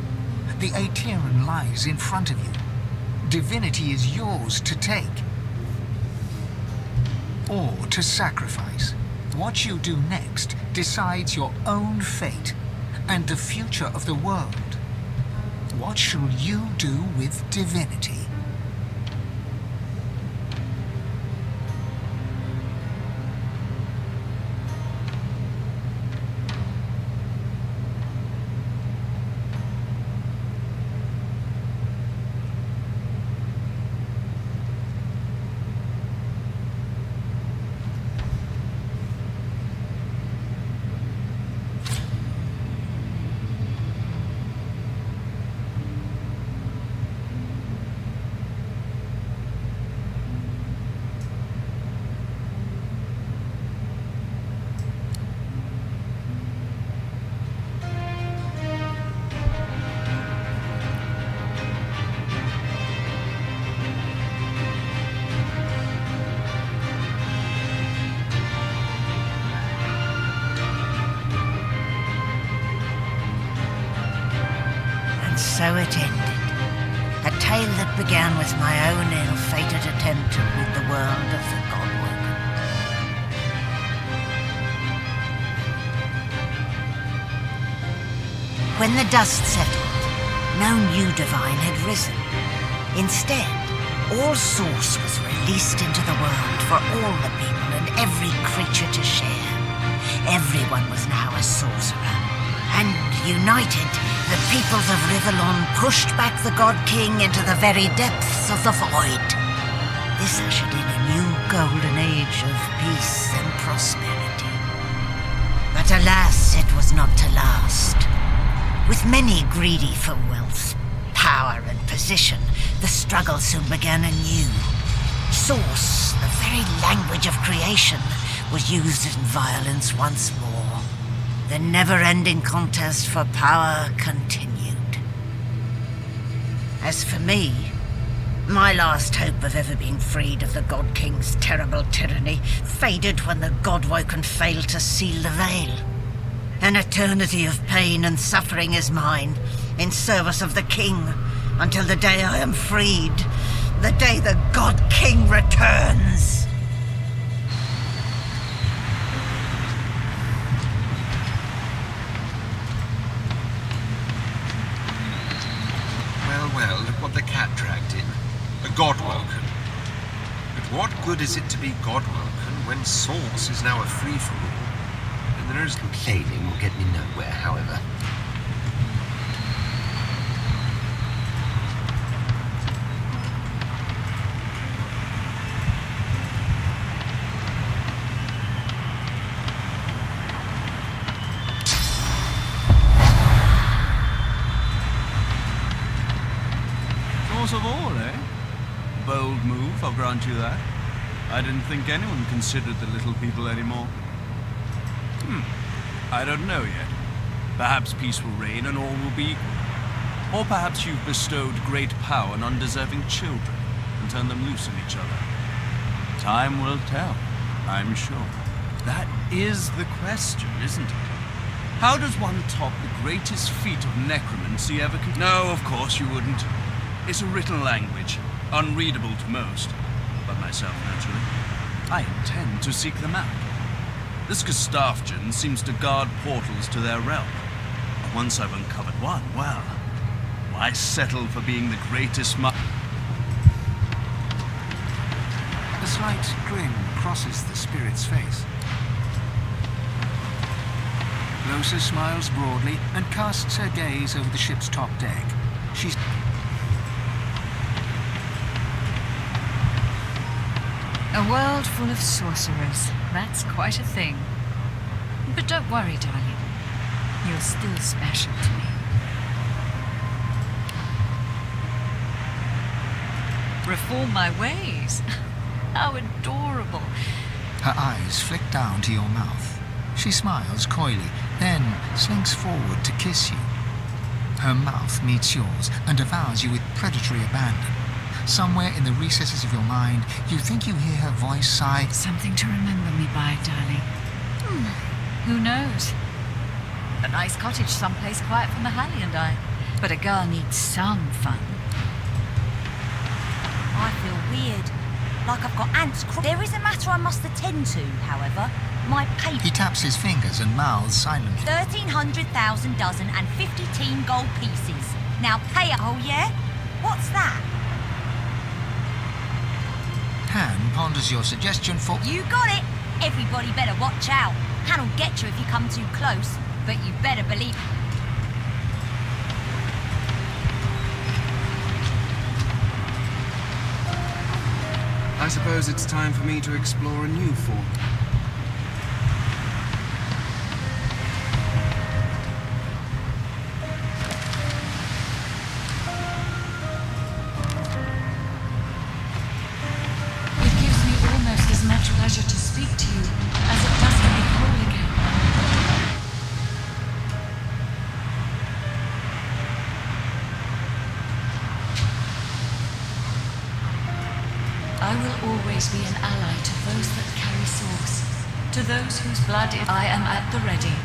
the Aeteran lies in front of you. Divinity is yours to take. Or to sacrifice. What you do next decides your own fate and the future of the world. What shall you do with divinity? So it ended. A tale that began with my own ill-fated attempt to rid the world of the godwoken. When the dust settled, no new divine had risen. Instead, all source was released into the world for all the people and every creature to share. Everyone was now a sorcerer. And united, the peoples of Rivellon pushed back the God King into the very depths of the void. This ushered in a new golden age of peace and prosperity. But alas, it was not to last. With many greedy for wealth, power and position, the struggle soon began anew. Source, the very language of creation, was used in violence once more. The never-ending contest for power continued. As for me, my last hope of ever being freed of the God King's terrible tyranny faded when the Godwoken failed to seal the veil. An eternity of pain and suffering is mine, in service of the King, until the day I am freed, the day the God King returns. Well, look what the cat dragged in. A Godwoken. But what good is it to be Godwoken when Source is now a free-for-all? And there is complaining will get me nowhere, however. Of all, eh? Bold move, I'll grant you that. I didn't think anyone considered the little people anymore. I don't know yet. Perhaps peace will reign and all will be equal. Or perhaps you've bestowed great power on undeserving children and turned them loose on each other. Time will tell, I'm sure. That is the question, isn't it? How does one top the greatest feat of necromancy ever No, of course you wouldn't. It's a written language, unreadable to most, but myself naturally. I intend to seek them out. This Gustafjan seems to guard portals to their realm. But once I've uncovered one, well, why settle for being the greatest A slight grin crosses the spirit's face. Losa smiles broadly and casts her gaze over the ship's top deck. She's... A world full of sorcerers. That's quite a thing. But don't worry, darling. You're still special to me. Reform my ways. How adorable. Her eyes flick down to your mouth. She smiles coyly, then slinks forward to kiss you. Her mouth meets yours and devours you with predatory abandon. Somewhere in the recesses of your mind, you think you hear her voice sigh, "Something to remember me by, darling." Who knows? A nice cottage someplace quiet from the Hallie and I. But a girl needs some fun. I feel weird. Like I've got ants There is a matter I must attend to, however. My paper. He taps his fingers and mouths silently. 1,300,000 dozen and 50 teen gold pieces. Now pay up. Oh, yeah? What's that? Han ponders your suggestion for... You got it. Everybody better watch out. Han'll get you if you come too close. But you better believe... I suppose it's time for me to explore a new form. It gives me almost as much pleasure to speak to you as it does to be whole again. I will always be an ally to those that carry swords, to those whose blood I am at the ready.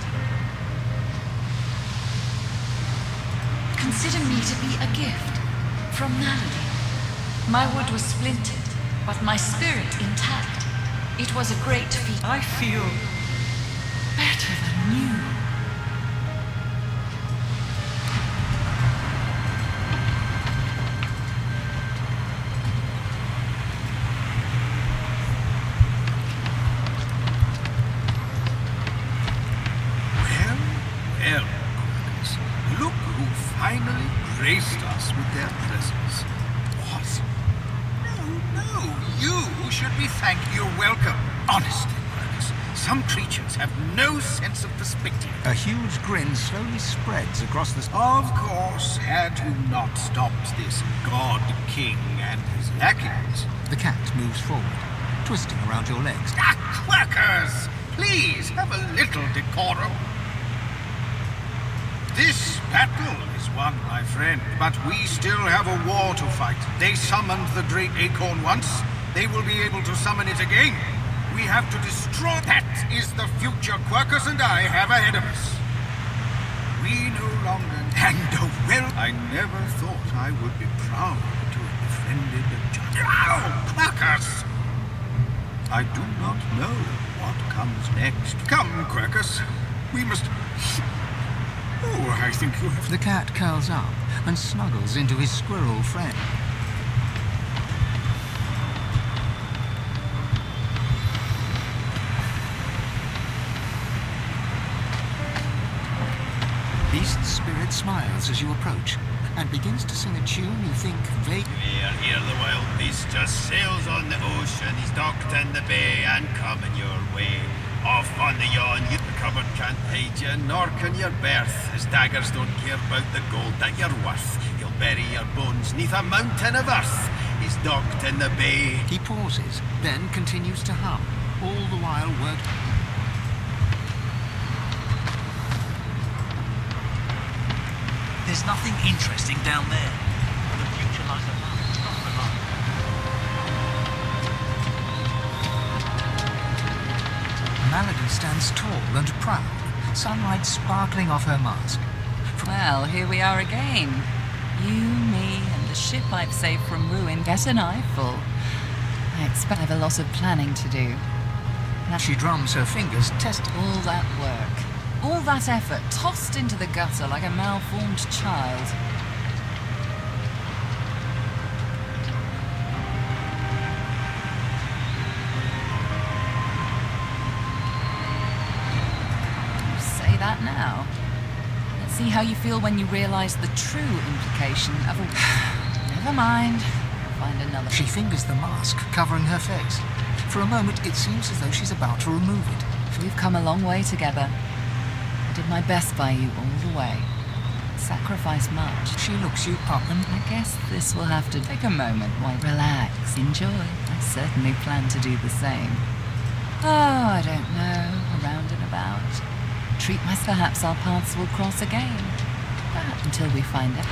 Consider me to be a gift from Natalie. My wood was splintered, but my spirit intact. It was a great feat. I feel better than new. Well, Quackers, look who finally graced us with their presence. What? No, you should be thanking your welcome. Honestly, Quackers, some creatures have no sense of perspective. A huge grin slowly spreads across the... Of course, had you not stopped this God King and his lackeys. The cat moves forward, twisting around your legs. Ah, Quackers! Please, have a little decorum. This battle is won, my friend, but we still have a war to fight. They summoned the great acorn once. They will be able to summon it again. We have to destroy... That is the future Quackers and I have ahead of us. We no longer... And well, I never thought I would be proud to have befriended a giant. Ow! Quackers! I do not know what comes next. Come, Quackers. We must... Oh, I think you have... The cat curls up and snuggles into his squirrel friend. Beast Spirit smiles as you approach and begins to sing a tune you think vague... Here the wild beast just sails on the ocean. He's docked in the bay and coming your way. Off on the yawn, the cupboard can't hide you, nor can your berth. His daggers don't care about the gold that you're worth. He'll bury your bones neath a mountain of earth. He's docked in the bay. He pauses, then continues to hum, all the while There's nothing interesting down there. The future lies above, not below. Malady stands tall and proud, sunlight sparkling off her mask. Well, here we are again. You, me, and the ship I've saved from ruin get an eyeful. I expect I have a lot of planning to do. She drums her fingers, testing all that work. All that effort tossed into the gutter like a malformed child. You say that now. Let's see how you feel when you realize the true implication of a... Never mind. Find another. She fingers the mask, covering her face. For a moment, it seems as though she's about to remove it. We've come a long way together. I did my best by you all the way. Sacrificed much. She looks you up and... I guess this will have to take a moment while relax, enjoy. I certainly plan to do the same. Oh, I don't know, around and about. Treat myself. Perhaps our paths will cross again. But until we find out.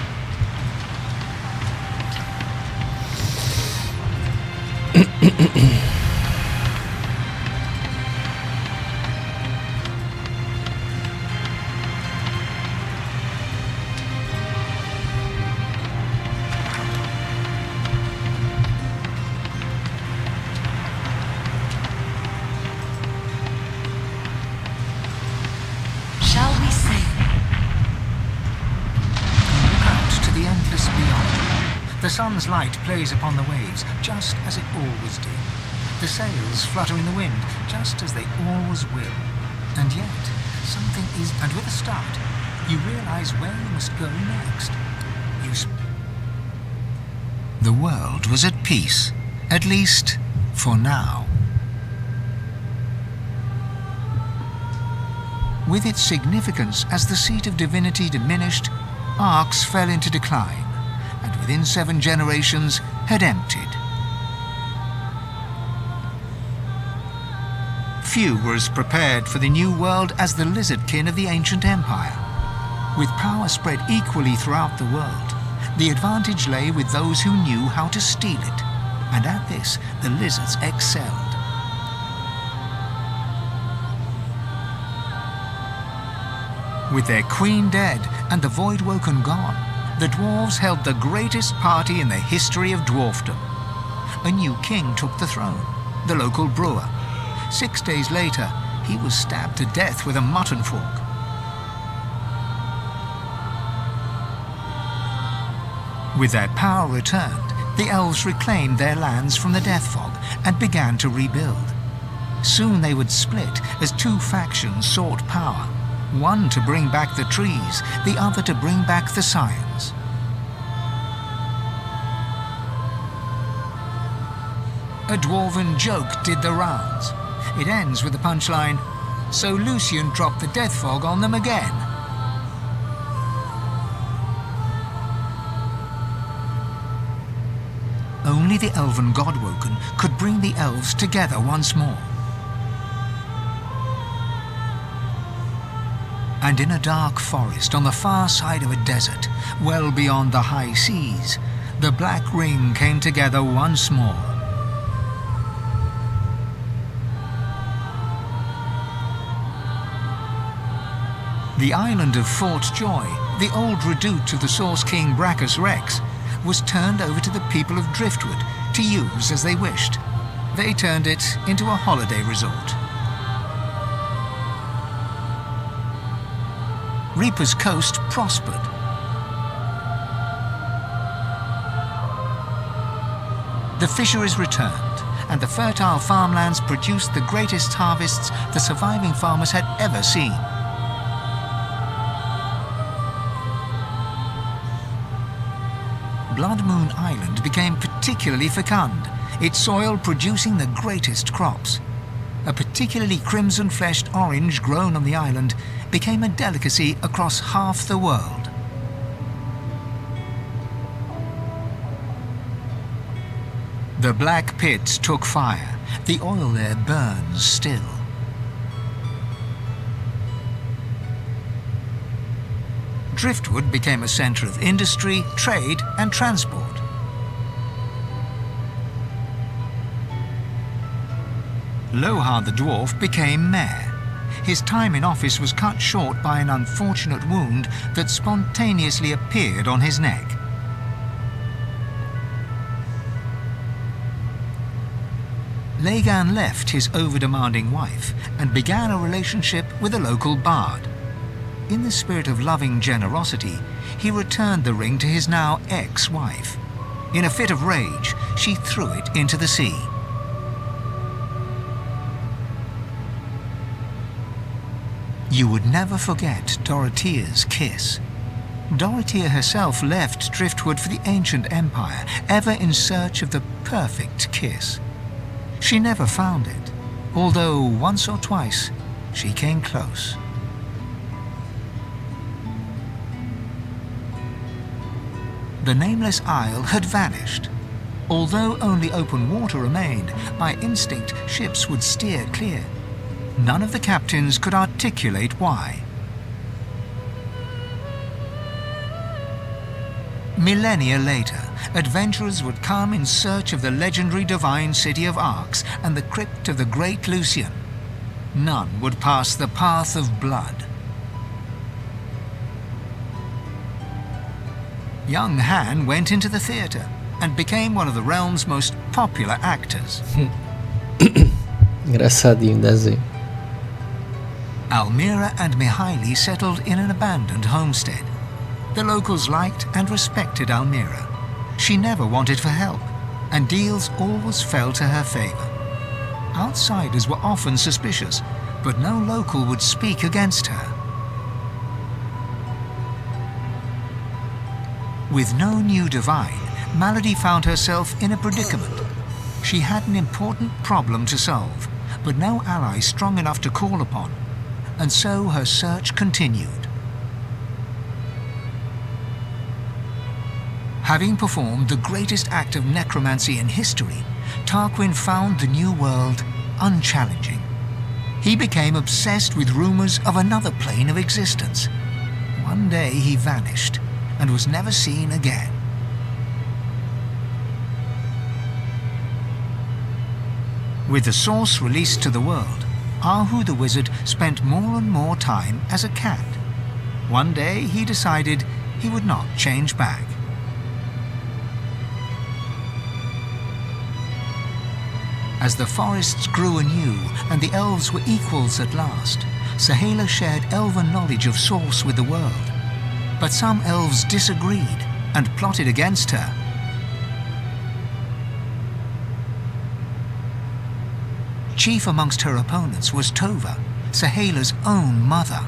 sun's light plays upon the waves, just as it always did. The sails flutter in the wind, just as they always will. And yet, something is... And with a start, you realize where you must go next. The world was at peace, at least for now. With its significance as the seat of divinity diminished, Arx fell into decline, and within 7 generations had emptied. Few were as prepared for the new world as the lizardkin of the ancient empire. With power spread equally throughout the world, the advantage lay with those who knew how to steal it, and at this the lizards excelled. With their queen dead and the Voidwoken gone, the dwarves held the greatest party in the history of dwarfdom. A new king took the throne, the local brewer. 6 days later, he was stabbed to death with a mutton fork. With their power returned, the elves reclaimed their lands from the Death Fog and began to rebuild. Soon they would split as 2 factions sought power. One to bring back the trees, the other to bring back the scions. A dwarven joke did the rounds. It ends with the punchline, "So Lucian dropped the Death Fog on them again." Only the elven Godwoken could bring the elves together once more. And in a dark forest on the far side of a desert, well beyond the high seas, the Black Ring came together once more. The island of Fort Joy, the old redoute of the Source King Brachus Rex, was turned over to the people of Driftwood to use as they wished. They turned it into a holiday resort. Reaper's Coast prospered. The fisheries returned, and the fertile farmlands produced the greatest harvests the surviving farmers had ever seen. Blood Moon Island became particularly fecund, its soil producing the greatest crops. A particularly crimson-fleshed orange grown on the island became a delicacy across half the world. The black pits took fire. The oil there burns still. Driftwood became a centre of industry, trade, and transport. Lohar the dwarf became mayor. His time in office was cut short by an unfortunate wound that spontaneously appeared on his neck. Lagan left his over-demanding wife and began a relationship with a local bard. In the spirit of loving generosity, he returned the ring to his now ex-wife. In a fit of rage, she threw it into the sea. You would never forget Dorothea's kiss. Dorothea herself left Driftwood for the ancient empire, ever in search of the perfect kiss. She never found it, although once or twice she came close. The nameless isle had vanished. Although only open water remained, by instinct ships would steer clear. None of the captains could articulate why. Millennia later, adventurers would come in search of the legendary divine city of Arx and the crypt of the great Lucian. None would pass the path of blood. Young Han went into the theatre and became one of the realm's most popular actors. Engraçadinho desenho. Almira and Mihaly settled in an abandoned homestead. The locals liked and respected Almira. she never wanted for help, and deals always fell to her favor. Outsiders were often suspicious, but no local would speak against her. With no new divine, Malady found herself in a predicament. She had an important problem to solve, but no ally strong enough to call upon, and so her search continued. Having performed the greatest act of necromancy in history, Tarquin found the new world unchallenging. He became obsessed with rumors of another plane of existence. One day he vanished and was never seen again. With the source released to the world, Ahu the wizard spent more and more time as a cat. One day he decided he would not change back. As the forests grew anew and the elves were equals at last, Sahala shared elven knowledge of source with the world. But some elves disagreed and plotted against her. Chief amongst her opponents was Tova, Sahala's own mother.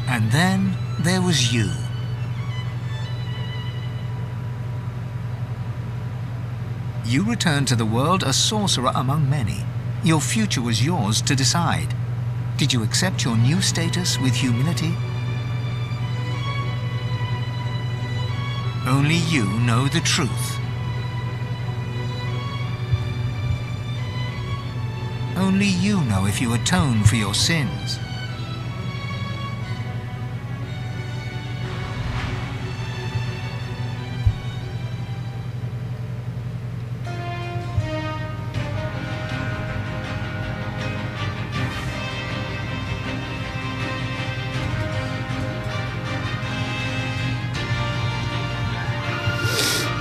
And then there was you. You returned to the world a sorcerer among many. Your future was yours to decide. Did you accept your new status with humility? Only you know the truth. Only you know if you atone for your sins.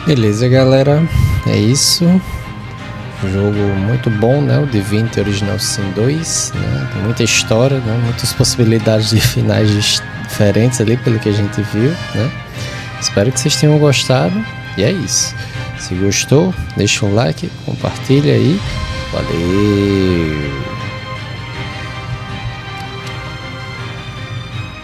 Beleza, galera, é isso. Jogo muito bom, né? O Divinity Original Sin 2, né? Tem muita história, né? Muitas possibilidades de finais diferentes ali, pelo que a gente viu, né? Espero que vocês tenham gostado. E é isso. Se gostou, deixa um like, compartilha aí. Valeu!